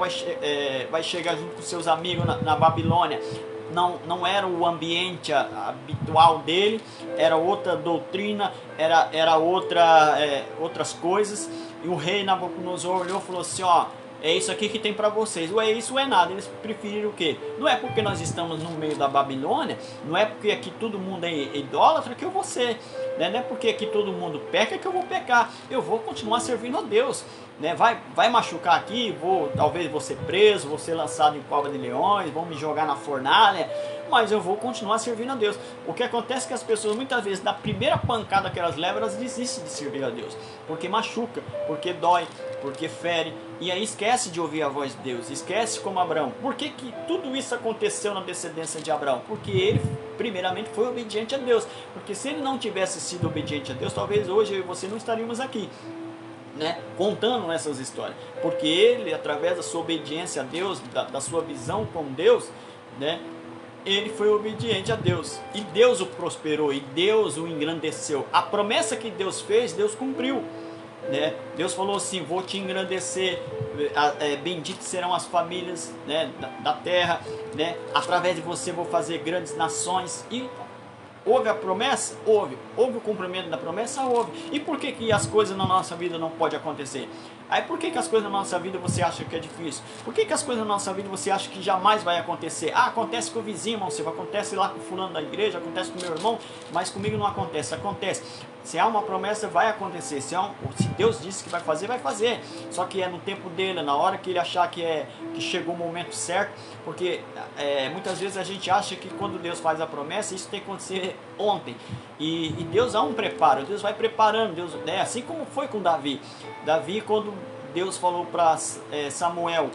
vai chegar junto com seus amigos na Babilônia. Não era o ambiente habitual dele, era outra doutrina, era outras coisas. E o rei Nabucodonosor olhou e falou assim, é isso aqui que tem para vocês, ou é isso ou é nada. Eles preferiram o quê? Não é porque nós estamos no meio da Babilônia, não é porque aqui todo mundo é idólatra que eu vou ser, né? Não é porque aqui todo mundo peca que eu vou pecar, eu vou continuar servindo a Deus, né? Vai machucar aqui, talvez vou ser preso, vou ser lançado em cova de leões, vão me jogar na fornalha, mas eu vou continuar servindo a Deus. O que acontece é que as pessoas muitas vezes, na primeira pancada que elas levam, elas desistem de servir a Deus, porque machuca, porque dói, porque fere, e aí esquece de ouvir a voz de Deus, esquece como Abraão. Por que tudo isso aconteceu na descendência de Abraão? Porque ele primeiramente foi obediente a Deus, porque se ele não tivesse sido obediente a Deus, talvez hoje eu e você não estaríamos aqui, né, contando essas histórias, porque ele, através da sua obediência a Deus, da sua visão com Deus, né, ele foi obediente a Deus, e Deus o prosperou, e Deus o engrandeceu. A promessa que Deus fez, Deus cumpriu, né? Deus falou assim: vou te engrandecer, benditas serão as famílias, né, da terra, né? Através de você vou fazer grandes nações. E houve a promessa? Houve o cumprimento da promessa? Houve. E por que as coisas na nossa vida não podem acontecer? Aí por que as coisas na nossa vida você acha que é difícil? Por que as coisas na nossa vida você acha que jamais vai acontecer? Ah, acontece com o vizinho, irmão, acontece lá com o fulano da igreja, acontece com o meu irmão, mas comigo não acontece. Acontece. Se há uma promessa, vai acontecer. Se Deus disse que vai fazer, vai fazer. Só que é no tempo dele, na hora que ele achar que chegou o momento certo. Porque muitas vezes a gente acha que quando Deus faz a promessa, isso tem que acontecer ontem. E Deus há um preparo, Deus vai preparando. Deus, assim como foi com Davi. Davi, quando Deus falou para Samuel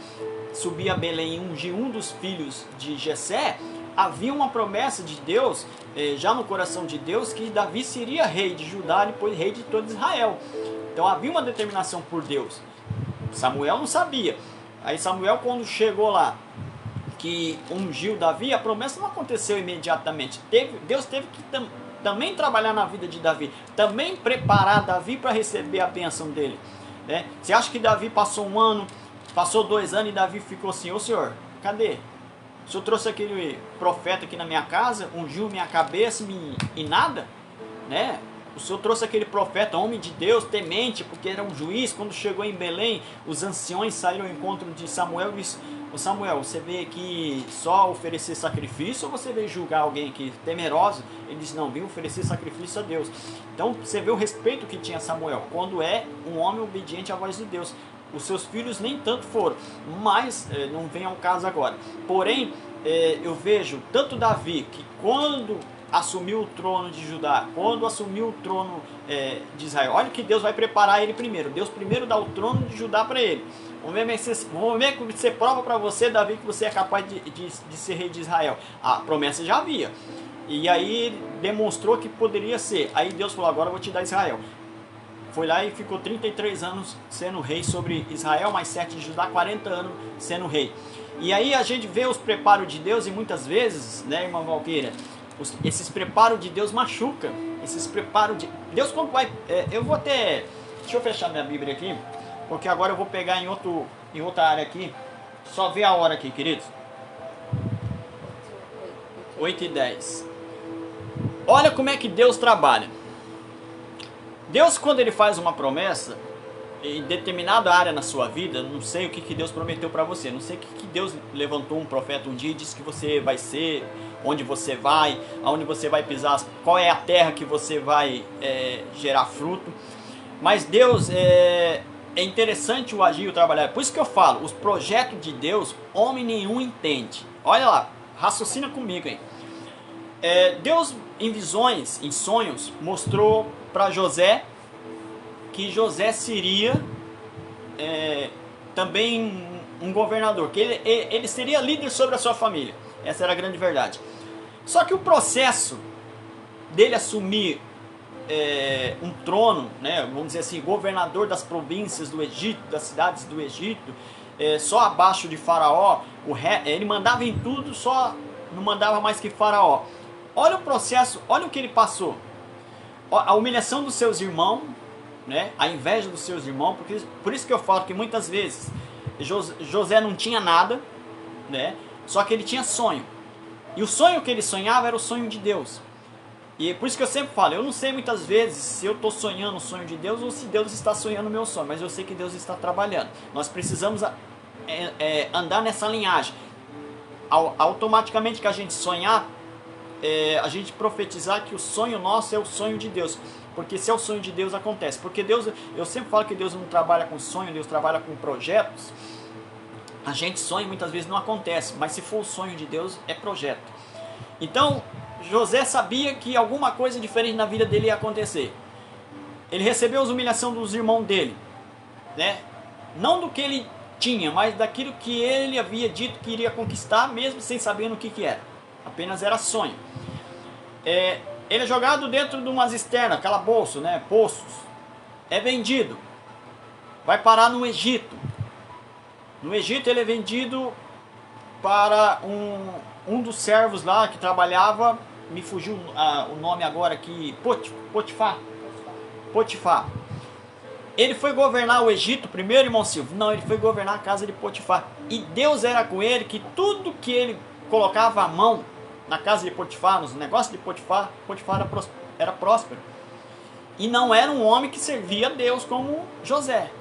subir a Belém e ungir um dos filhos de Jessé, havia uma promessa de Deus, já no coração de Deus, que Davi seria rei de Judá, depois rei de todo Israel. Então havia uma determinação por Deus. Samuel não sabia. Aí Samuel, quando chegou lá, que ungiu Davi, a promessa não aconteceu imediatamente. Deus teve que também trabalhar na vida de Davi, também preparar Davi para receber a bênção dele, né? Você acha que Davi passou 1 ano, passou 2 anos e Davi ficou assim: ô Senhor, cadê? O Senhor trouxe aquele profeta aqui na minha casa, ungiu minha cabeça e nada, né? O Senhor trouxe aquele profeta, homem de Deus, temente, porque era um juiz. Quando chegou em Belém, os anciões saíram ao encontro de Samuel e disse: ô Samuel, você veio aqui só oferecer sacrifício, ou você veio julgar alguém aqui temeroso? Ele disse: não, vim oferecer sacrifício a Deus. Então você vê o respeito que tinha Samuel, quando é um homem obediente à voz de Deus. Os seus filhos nem tanto foram, mas não vem ao caso agora. Porém, eu vejo tanto Davi, que quando assumiu o trono de Judá, quando assumiu o trono de Israel, olha que Deus vai preparar ele primeiro. Deus primeiro dá o trono de Judá para ele. Vamos ver que você prova para você, Davi, que você é capaz de ser rei de Israel. A promessa já havia, e aí ele demonstrou que poderia ser. Aí Deus falou: agora eu vou te dar Israel. Foi lá e ficou 33 anos sendo rei sobre Israel, mais 7 de Judá, 40 anos sendo rei. E aí a gente vê os preparos de Deus, e muitas vezes, né, irmã Valqueira, esses preparos de Deus machucam. Esses preparos de Deus, quando vai... eu vou até... Deixa eu fechar minha Bíblia aqui, porque agora eu vou pegar em outra área aqui. Só ver a hora aqui, queridos. 8h10. Olha como é que Deus trabalha. Deus, quando ele faz uma promessa em determinada área na sua vida, não sei o que Deus prometeu para você, não sei o que Deus levantou um profeta um dia e disse que você vai ser, onde você vai, aonde você vai pisar, qual é a terra que você vai gerar fruto. Mas Deus, é interessante o agir e o trabalhar. Por isso que eu falo, os projetos de Deus, homem nenhum entende. Olha lá, raciocina comigo, hein? Deus, em visões, em sonhos, mostrou para José que José seria também um governador, que ele seria líder sobre a sua família. Essa era a grande verdade. Só que o processo dele assumir um trono, né, vamos dizer assim, governador das províncias do Egito, das cidades do Egito, só abaixo de Faraó, ele mandava em tudo, só não mandava mais que Faraó. Olha o processo, olha o que ele passou. A humilhação dos seus irmãos, né? A inveja dos seus irmãos, por isso que eu falo que muitas vezes José não tinha nada, né? Só que ele tinha sonho, e o sonho que ele sonhava era o sonho de Deus. E por isso que eu sempre falo, eu não sei muitas vezes se eu estou sonhando o sonho de Deus ou se Deus está sonhando o meu sonho, mas eu sei que Deus está trabalhando. Nós precisamos andar nessa linhagem. Automaticamente que a gente sonhar, a gente profetizar que o sonho nosso é o sonho de Deus. Porque se é o sonho de Deus, acontece. Porque Deus, eu sempre falo que Deus não trabalha com sonho, Deus trabalha com projetos. A gente sonha e muitas vezes não acontece, mas se for o sonho de Deus, é projeto. Então, José sabia que alguma coisa diferente na vida dele ia acontecer. Ele recebeu as humilhações dos irmãos dele, né? Não do que ele tinha, mas daquilo que ele havia dito que iria conquistar, mesmo sem saber no que era. Apenas era sonho. Ele é jogado dentro de umas externas, calabouço, né? Poços. É vendido. Vai parar no Egito. No Egito ele é vendido para um dos servos lá que trabalhava, me fugiu o nome agora aqui, Potifar. Ele foi governar o Egito primeiro, irmão Silvio? Não, ele foi governar a casa de Potifar. E Deus era com ele, que tudo que ele colocava a mão na casa de Potifar, nos negócios de Potifar, Potifar era próspero. E não era um homem que servia a Deus como José,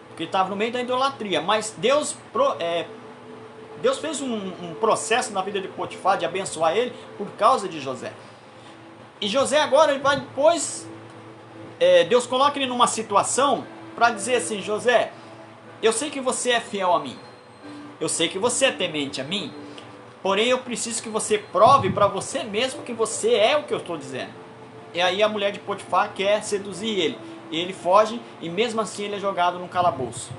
porque estava no meio da idolatria. Mas Deus fez um processo na vida de Potifar de abençoar ele por causa de José. E José agora ele vai depois... Deus coloca ele numa situação para dizer assim: José, eu sei que você é fiel a mim, eu sei que você é temente a mim, porém eu preciso que você prove para você mesmo que você é o que eu estou dizendo. E aí a mulher de Potifar quer seduzir ele, e ele foge, e mesmo assim ele é jogado num calabouço.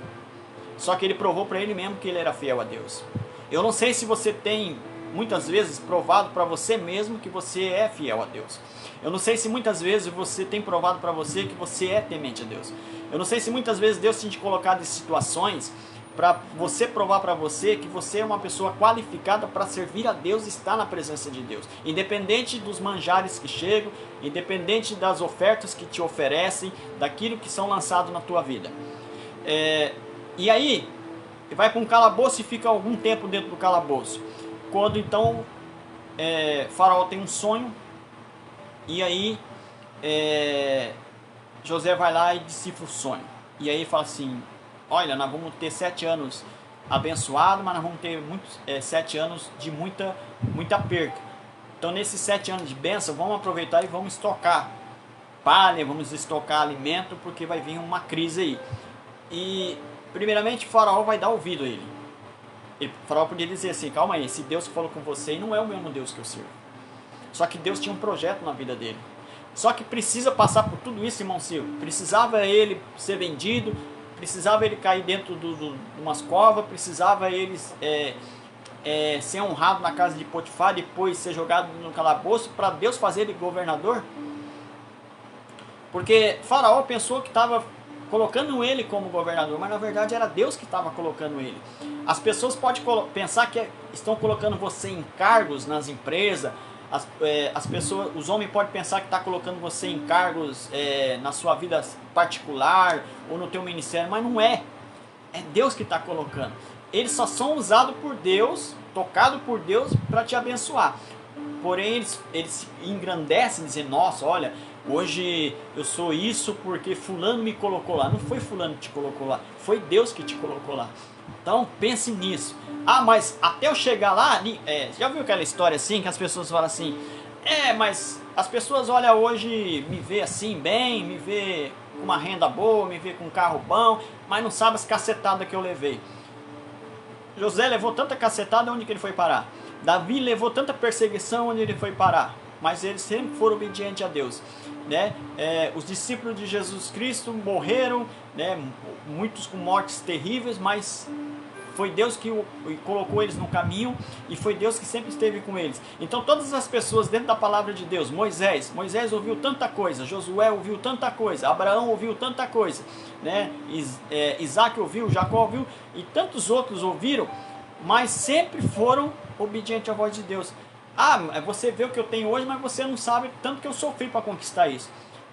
Só que ele provou para ele mesmo que ele era fiel a Deus. Eu não sei se você tem muitas vezes provado para você mesmo que você é fiel a Deus. Eu não sei se muitas vezes você tem provado para você que você é temente a Deus. Eu não sei se muitas vezes Deus tem te colocado em situações para você provar para você que você é uma pessoa qualificada para servir a Deus e estar na presença de Deus. Independente dos manjares que chegam, independente das ofertas que te oferecem, daquilo que são lançados na tua vida. E aí, vai para um calabouço e fica algum tempo dentro do calabouço. Quando então Faraó tem um sonho, e aí José vai lá e decifra o sonho. E aí fala assim: olha, nós vamos ter 7 anos abençoados, mas nós vamos ter 7 anos de muita perca. Então nesses 7 anos de bênção, vamos aproveitar e vamos estocar palha, vamos estocar alimento, porque vai vir uma crise aí. E primeiramente Faraó vai dar ouvido a ele. Faraó podia dizer assim: calma aí, esse Deus que falou com você não é o mesmo Deus que eu sirvo. Só que Deus tinha um projeto na vida dele. Só que precisa passar por tudo isso, irmão Silvio. Precisava ele ser vendido, precisava ele cair dentro de umas covas, precisava ele ser honrado na casa de Potifar, depois ser jogado no calabouço, para Deus fazer ele governador. Porque Faraó pensou que estava colocando ele como governador, mas na verdade era Deus que estava colocando ele. As pessoas podem pensar que estão colocando você em cargos nas empresas. As pessoas, os homens podem pensar que está colocando você em cargos na sua vida particular ou no teu ministério, mas não é. É Deus que está colocando. Eles só são usados por Deus, tocados por Deus para te abençoar. Porém eles se engrandecem, dizendo: nossa, olha, hoje eu sou isso porque fulano me colocou lá. Não foi fulano que te colocou lá, foi Deus que te colocou lá. Então pense nisso. Ah, mas até eu chegar lá, já viu aquela história assim, que as pessoas falam assim: mas as pessoas olham hoje, me vê assim bem, me vê com uma renda boa, me vê com um carro bom, mas não sabe as cacetadas que eu levei. José levou tanta cacetada, onde que ele foi parar? Davi levou tanta perseguição, onde ele foi parar? Mas eles sempre foram obedientes a Deus, né? Os discípulos de Jesus Cristo morreram, né? Muitos com mortes terríveis, mas foi Deus que colocou eles no caminho, e foi Deus que sempre esteve com eles. Então todas as pessoas dentro da palavra de Deus, Moisés ouviu tanta coisa, Josué ouviu tanta coisa, Abraão ouviu tanta coisa, né? Isaac ouviu, Jacó ouviu, e tantos outros ouviram, mas sempre foram obedientes à voz de Deus. Ah, você vê o que eu tenho hoje, mas você não sabe tanto que eu sofri para conquistar isso.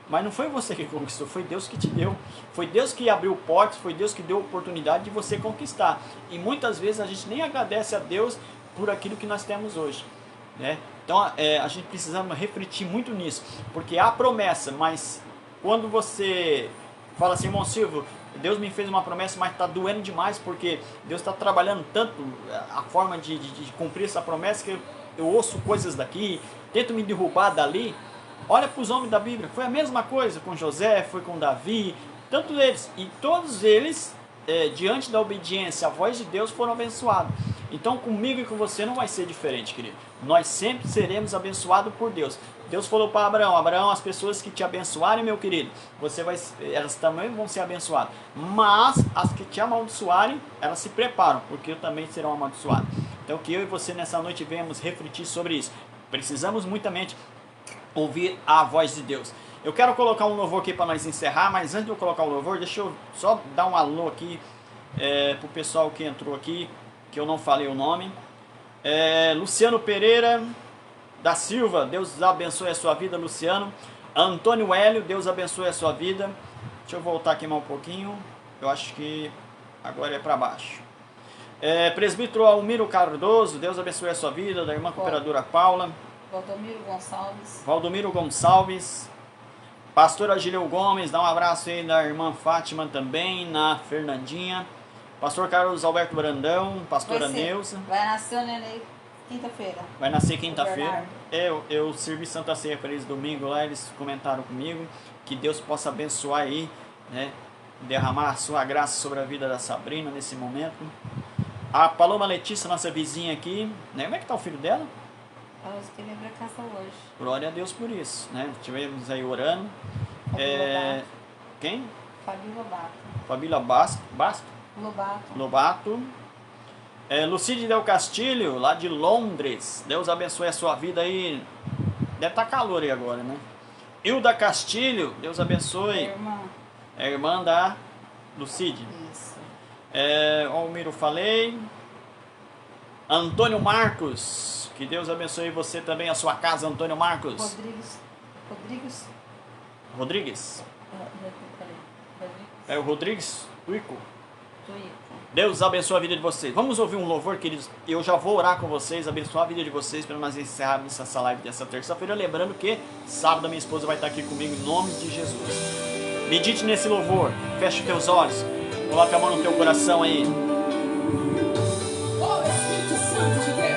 Mas não foi você que conquistou, foi Deus que te deu. Foi Deus que abriu portas, foi Deus que deu a oportunidade de você conquistar. E muitas vezes a gente nem agradece a Deus por aquilo que nós temos hoje, né? Então a gente precisa refletir muito nisso, porque há promessa, mas quando você fala assim: irmão Silvio, Deus me fez uma promessa, mas está doendo demais, porque Deus está trabalhando tanto a forma de cumprir essa promessa, que eu ouço coisas daqui, tento me derrubar dali. Olha para os homens da Bíblia, foi a mesma coisa com José, foi com Davi, tanto eles, e todos eles, diante da obediência à voz de Deus, foram abençoados. Então comigo e com você não vai ser diferente, querido. Nós sempre seremos abençoados por Deus. Deus falou para Abraão: Abraão, as pessoas que te abençoarem, meu querido, elas também vão ser abençoadas. Mas as que te amaldiçoarem, elas se preparam, porque eu também serão amaldiçoados. Então que eu e você nessa noite venhamos refletir sobre isso. Precisamos muitamente ouvir a voz de Deus. Eu quero colocar um louvor aqui para nós encerrar, mas antes de eu colocar o louvor, deixa eu só dar um alô aqui para o pessoal que entrou aqui, que eu não falei o nome. Luciano Pereira da Silva, Deus abençoe a sua vida, Luciano. Antônio Hélio, Deus abençoe a sua vida. Deixa eu voltar aqui mais um pouquinho, eu acho que agora é para baixo. Presbítero Almiro Cardoso, Deus abençoe a sua vida, da irmã cooperadora Paula. Valdomiro Gonçalves. Pastora Gileu Gomes, dá um abraço aí da irmã Fátima também, na Fernandinha. Pastor Carlos Alberto Brandão, pastora Neuza. Vai nascer o neném quinta-feira. Vai nascer quinta-feira. Eu servi Santa Ceia para eles domingo lá, eles comentaram comigo. Que Deus possa abençoar aí, né? Derramar a sua graça sobre a vida da Sabrina nesse momento. A Paloma Letícia, nossa vizinha aqui, né? Como é que tá o filho dela? Ela disse que vem pra casa hoje. Glória a Deus por isso, né? Estivemos aí orando. Quem? Fabi Lobato. Fabília Basto. Lobato. Lucide Del Castilho, lá de Londres. Deus abençoe a sua vida aí. Deve estar calor aí agora, né? Hilda Castilho, Deus abençoe. É irmã da Lucide. Isso. Almiro falei. Antônio Marcos, que Deus abençoe você também, a sua casa, Antônio Marcos. Rodrigues? É o Rodrigues? Tuico. Deus abençoe a vida de vocês. Vamos ouvir um louvor, queridos. Eu já vou orar com vocês, abençoar a vida de vocês para nós encerrarmos essa live dessa terça-feira. Lembrando que sábado a minha esposa vai estar aqui comigo em nome de Jesus. Medite nesse louvor, feche os teus olhos, coloque a mão no teu coração aí. Oh, Espírito Santo de Deus.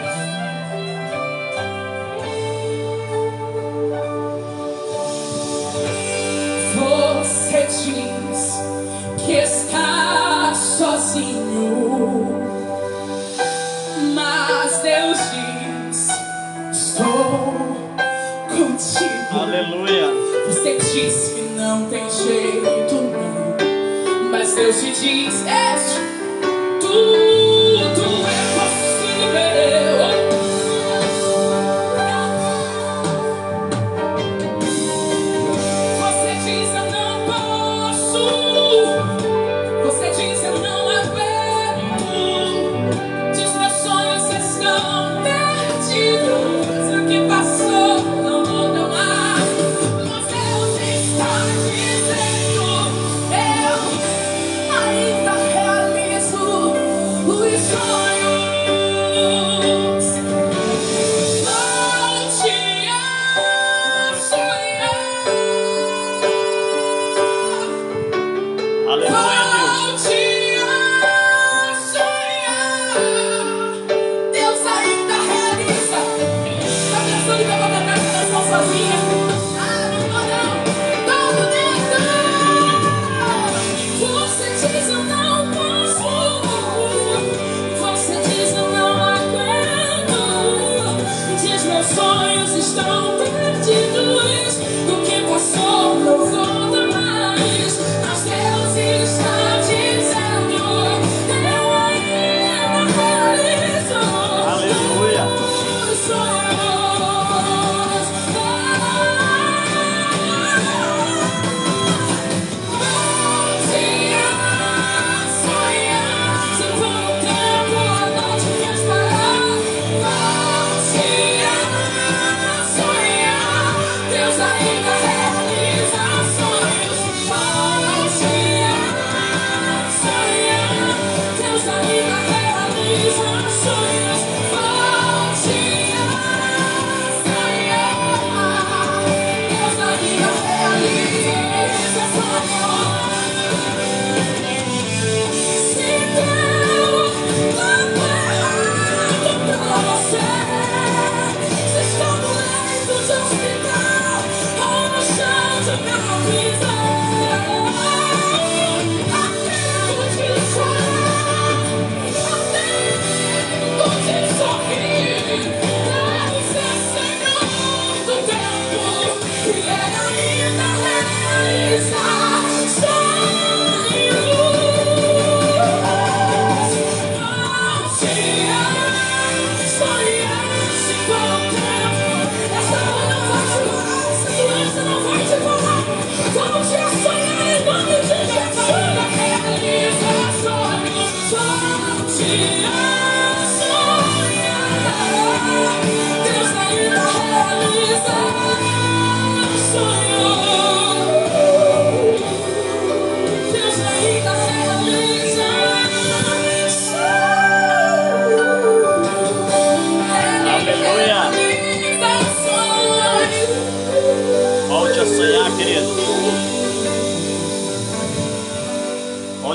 Você diz que está sozinho, mas Deus diz: estou contigo. Aleluia. Você diz que não tem jeito não, mas Deus te diz: tudo é possível. Você diz: eu não posso. Você diz: eu não aguento. Diz: meus sonhos estão perdidos. O que passou não volta mais. Mas Deus está dizendo: eu ainda realizo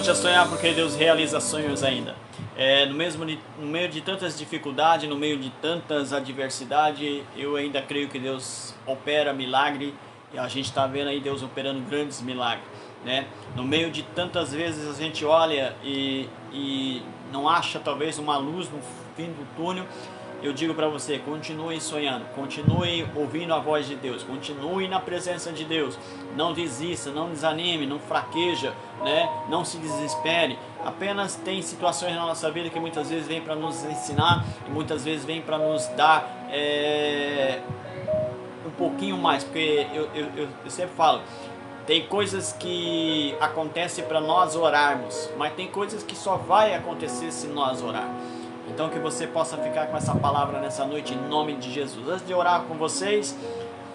Volte a sonhar, porque Deus realiza sonhos ainda. No meio de tantas dificuldades, no meio de tantas adversidades, eu ainda creio que Deus opera milagre. E a gente está vendo aí Deus operando grandes milagres, né? No meio de tantas vezes a gente olha e não acha talvez uma luz no fim do túnel. Eu digo para você, continue sonhando, continue ouvindo a voz de Deus, continue na presença de Deus, não desista, não desanime, não fraqueja, né? Não se desespere. Apenas tem situações na nossa vida que muitas vezes vêm para nos ensinar e muitas vezes vêm para nos dar um pouquinho mais, porque eu sempre falo, tem coisas que acontecem para nós orarmos, mas tem coisas que só vai acontecer se nós orarmos. Então que você possa ficar com essa palavra nessa noite em nome de Jesus. Antes de orar com vocês,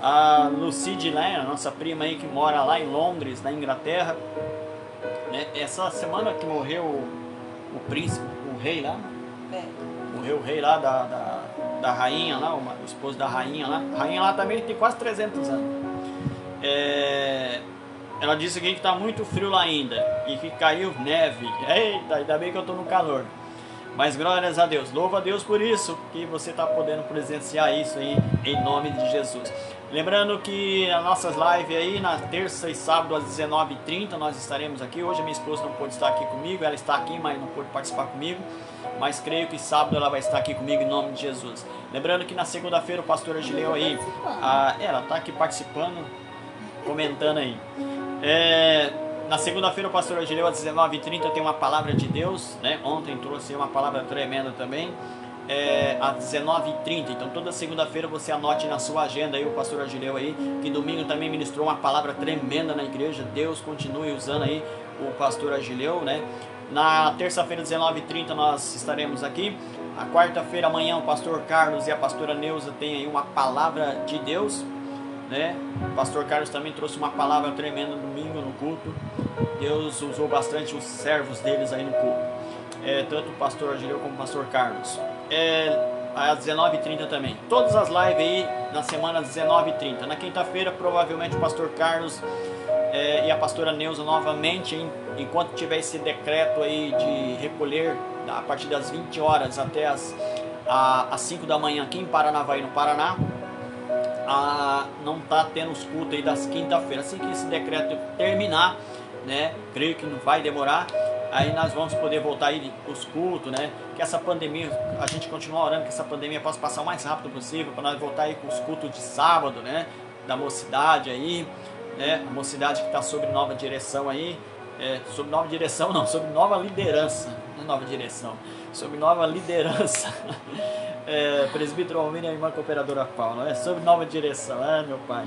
a Lucide, né, a nossa prima aí que mora lá em Londres, na Inglaterra, né, essa semana que morreu o príncipe, o rei lá, morreu o rei lá da rainha lá, o esposo da rainha lá. A rainha lá também tem quase 300 anos. Ela disse aqui que está muito frio lá ainda e que caiu neve. Eita, ainda bem que eu estou no calor. Mas glórias a Deus, louva a Deus por isso, que você está podendo presenciar isso aí, em nome de Jesus. Lembrando que as nossas lives aí, na terça e sábado às 19h30, nós estaremos aqui. Hoje a minha esposa não pôde estar aqui comigo, ela está aqui, mas não pôde participar comigo. Mas creio que sábado ela vai estar aqui comigo em nome de Jesus. Lembrando que na segunda-feira o pastor Agileu aí, ela está aqui participando, comentando aí. Na segunda-feira o pastor Agileu às 19h30 tem uma palavra de Deus, né? Ontem trouxe uma palavra tremenda também, às 19h30. Então toda segunda-feira você anote na sua agenda aí o pastor Agileu aí, que domingo também ministrou uma palavra tremenda na igreja. Deus continue usando aí o pastor Agileu, né? Na terça-feira às 19h30 nós estaremos aqui. A quarta-feira amanhã o pastor Carlos e a pastora Neuza tem aí uma palavra de Deus, né? O pastor Carlos também trouxe uma palavra tremenda no domingo no culto. Deus usou bastante os servos deles aí no culto, tanto o pastor Agileu como o pastor Carlos. Às 19h30 também. Todas as lives aí na semana às 19h30. Na quinta-feira provavelmente o pastor Carlos e a pastora Neuza novamente, enquanto tiver esse decreto aí de recolher a partir das 20 horas até às 5 da manhã aqui em Paranavaí, no Paraná. Não está tendo os cultos aí das quinta-feiras. Assim que esse decreto terminar, né, creio que não vai demorar, aí nós vamos poder voltar aí os cultos, né, que essa pandemia, a gente continua orando que essa pandemia possa passar o mais rápido possível, para nós voltar aí com os cultos de sábado, né, da mocidade aí, né, a mocidade que está sob nova direção aí, sob nova direção não, sob nova liderança, não é nova direção, sob nova liderança, presbítero Almir e a irmã cooperadora Paula, sob nova direção, meu pai,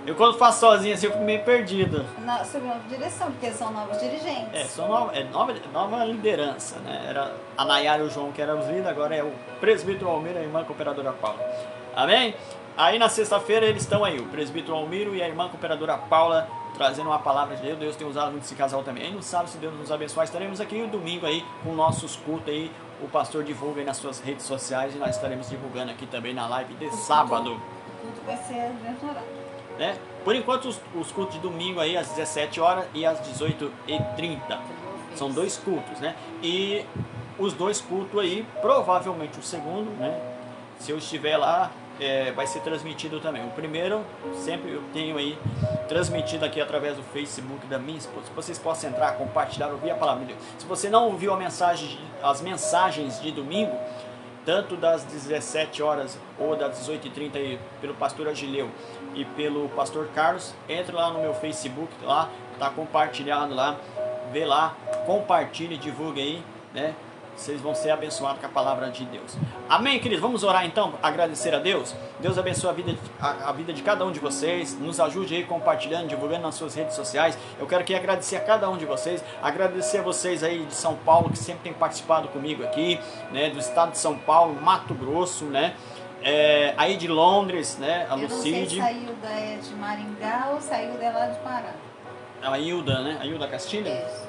eu quando faço sozinho assim eu fico meio perdido. Sob nova direção, porque são novos dirigentes. São nova liderança, né? Era a Nayara e o João que eram os líderes, agora é o presbítero Almir e a irmã cooperadora Paula. Amém? Aí na sexta-feira eles estão aí, o presbítero Almiro e a irmã cooperadora Paula, trazendo uma palavra de Deus. Deus tem usado muito esse casal também. Aí no sábado, se Deus nos abençoar, estaremos aqui no domingo aí com nossos cultos aí. O pastor divulga aí nas suas redes sociais e nós estaremos divulgando aqui também na live de sábado. O culto vai ser às 20 horas. Né? Por enquanto os cultos de domingo aí às 17 horas e às 18h30. São 2 cultos, né? E os 2 cultos aí, provavelmente o segundo, né? Se eu estiver lá, vai ser transmitido também. O primeiro, sempre eu tenho aí transmitido aqui através do Facebook da minha esposa. Vocês possam entrar, compartilhar, ouvir a palavra de Deus. Se você não ouviu as mensagens de domingo, tanto das 17 horas ou das 18h30 aí, pelo pastor Agileu e pelo pastor Carlos, entre lá no meu Facebook, lá tá compartilhado lá, vê lá, compartilhe, divulgue aí, né? Vocês vão ser abençoados com a palavra de Deus. Amém, queridos? Vamos orar então, agradecer a Deus. Deus abençoe a vida de cada um de vocês. Nos ajude aí compartilhando, divulgando nas suas redes sociais. Eu quero aqui agradecer a cada um de vocês. Agradecer a vocês aí de São Paulo, que sempre tem participado comigo aqui, né? Do estado de São Paulo, Mato Grosso, né? Aí de Londres, né? A Lucide. Eu não sei se saiu de Maringá ou saiu de lá de Pará. A Hilda, né? A Hilda Castilho? Isso.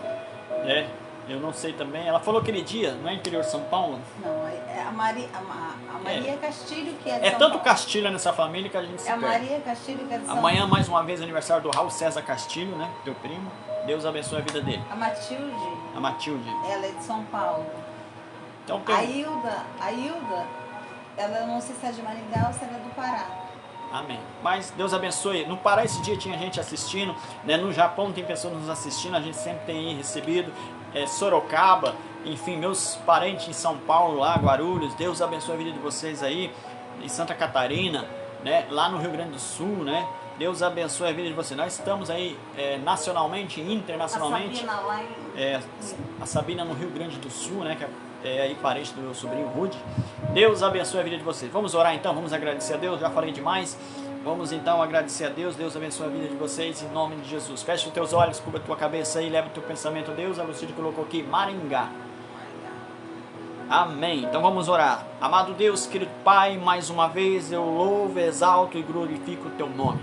Eu não sei também. Ela falou aquele dia, não é interior de São Paulo? Não, a Maria Castilho, que é de É São tanto Paulo. Castilho nessa família que a gente se É a perde. Maria Castilho, que é de São Amanhã, Paulo. mais uma vez, aniversário do Raul César Castilho, né? Teu primo. Deus abençoe a vida dele. A Matilde, A Matilde. ela é de São Paulo. Então A tem. Hilda, ela não sei se é de Maringá ou se ela é do Pará. Amém. Mas Deus abençoe. No Pará esse dia tinha gente assistindo, né? No Japão tem pessoas nos assistindo, a gente sempre tem aí recebido. Sorocaba, enfim, meus parentes em São Paulo, lá, Guarulhos, Deus abençoe a vida de vocês aí, em Santa Catarina, né? Lá no Rio Grande do Sul, né? Deus abençoe a vida de vocês. Nós estamos aí nacionalmente e internacionalmente. A Sabina lá em... A Sabina no Rio Grande do Sul, né? Que é aí parente do meu sobrinho Rude. Deus abençoe a vida de vocês. Vamos orar então, vamos agradecer a Deus. Já falei demais. Vamos então agradecer a Deus. Deus abençoe a vida de vocês em nome de Jesus. Feche os teus olhos, cubra a tua cabeça aí, leva o teu pensamento a Deus. A Lucília colocou aqui Maringá. Amém. Então vamos orar. Amado Deus, querido Pai, mais uma vez eu louvo, exalto e glorifico o teu nome.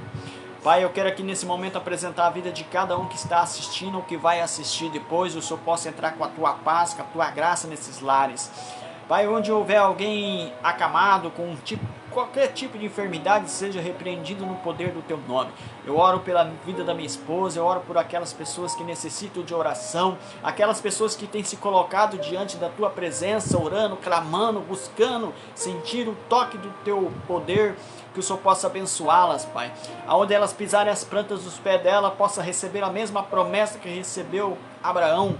Pai, eu quero aqui nesse momento apresentar a vida de cada um que está assistindo ou que vai assistir depois. O Senhor possa entrar com a tua paz, com a tua graça nesses lares. Pai, onde houver alguém acamado com qualquer tipo de enfermidade, seja repreendido no poder do teu nome. Eu oro pela vida da minha esposa, eu oro por aquelas pessoas que necessitam de oração, aquelas pessoas que têm se colocado diante da tua presença, orando, clamando, buscando sentir o toque do teu poder, que o Senhor possa abençoá-las, Pai. Aonde elas pisarem as plantas dos pés dela, possa receber a mesma promessa que recebeu Abraão,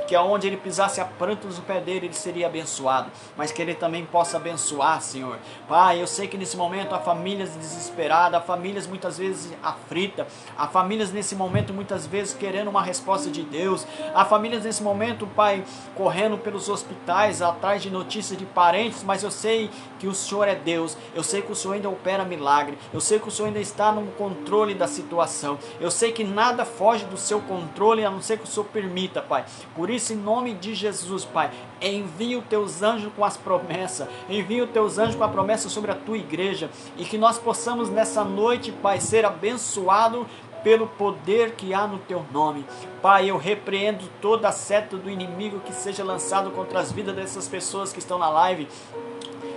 que aonde ele pisasse a planta do pé dele, ele seria abençoado, mas que ele também possa abençoar, Senhor. Pai, eu sei que nesse momento há famílias desesperadas, há famílias muitas vezes aflitas, há famílias nesse momento muitas vezes querendo uma resposta de Deus, há famílias nesse momento, Pai, correndo pelos hospitais, atrás de notícias de parentes, mas eu sei que o Senhor é Deus, eu sei que o Senhor ainda opera milagre, eu sei que o Senhor ainda está no controle da situação, eu sei que nada foge do seu controle, a não ser que o Senhor permita, Pai. Por isso, em nome de Jesus, Pai, envia os teus anjos com as promessas, envia os teus anjos com a promessa sobre a tua igreja, e que nós possamos nessa noite, Pai, ser abençoado pelo poder que há no teu nome. Pai, eu repreendo toda a seta do inimigo que seja lançado contra as vidas dessas pessoas que estão na live.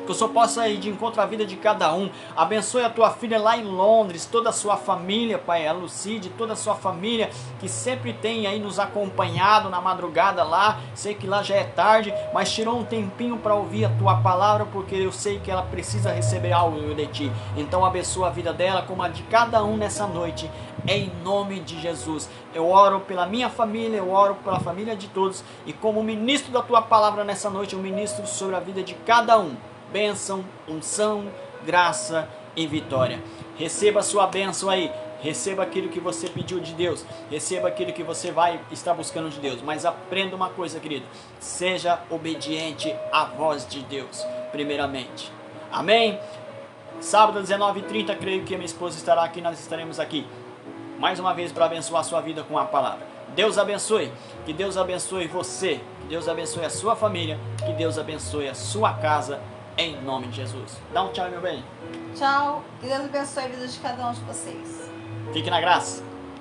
Que o Senhor possa ir de encontro à vida de cada um. Abençoe a tua filha lá em Londres, toda a sua família, Pai, a Lucide, toda a sua família que sempre tem aí nos acompanhado na madrugada lá. Sei que lá já é tarde, mas tirou um tempinho para ouvir a tua palavra, porque eu sei que ela precisa receber algo de ti. Então abençoa a vida dela como a de cada um nessa noite, em nome de Jesus. Eu oro pela minha família, eu oro pela família de todos, e como ministro da tua palavra nessa noite, eu ministro sobre a vida de cada um. Bênção, unção, graça e vitória. Receba a sua bênção aí. Receba aquilo que você pediu de Deus. Receba aquilo que você vai estar buscando de Deus. Mas aprenda uma coisa, querido. Seja obediente à voz de Deus, primeiramente. Amém? Sábado, 19h30, creio que a minha esposa estará aqui. Nós estaremos aqui mais uma vez para abençoar a sua vida com a palavra. Deus abençoe. Que Deus abençoe você. Que Deus abençoe a sua família. Que Deus abençoe a sua casa. Em nome de Jesus. Dá um tchau, meu bem. Tchau. Que Deus abençoe a vida de cada um de vocês. Fique na graça.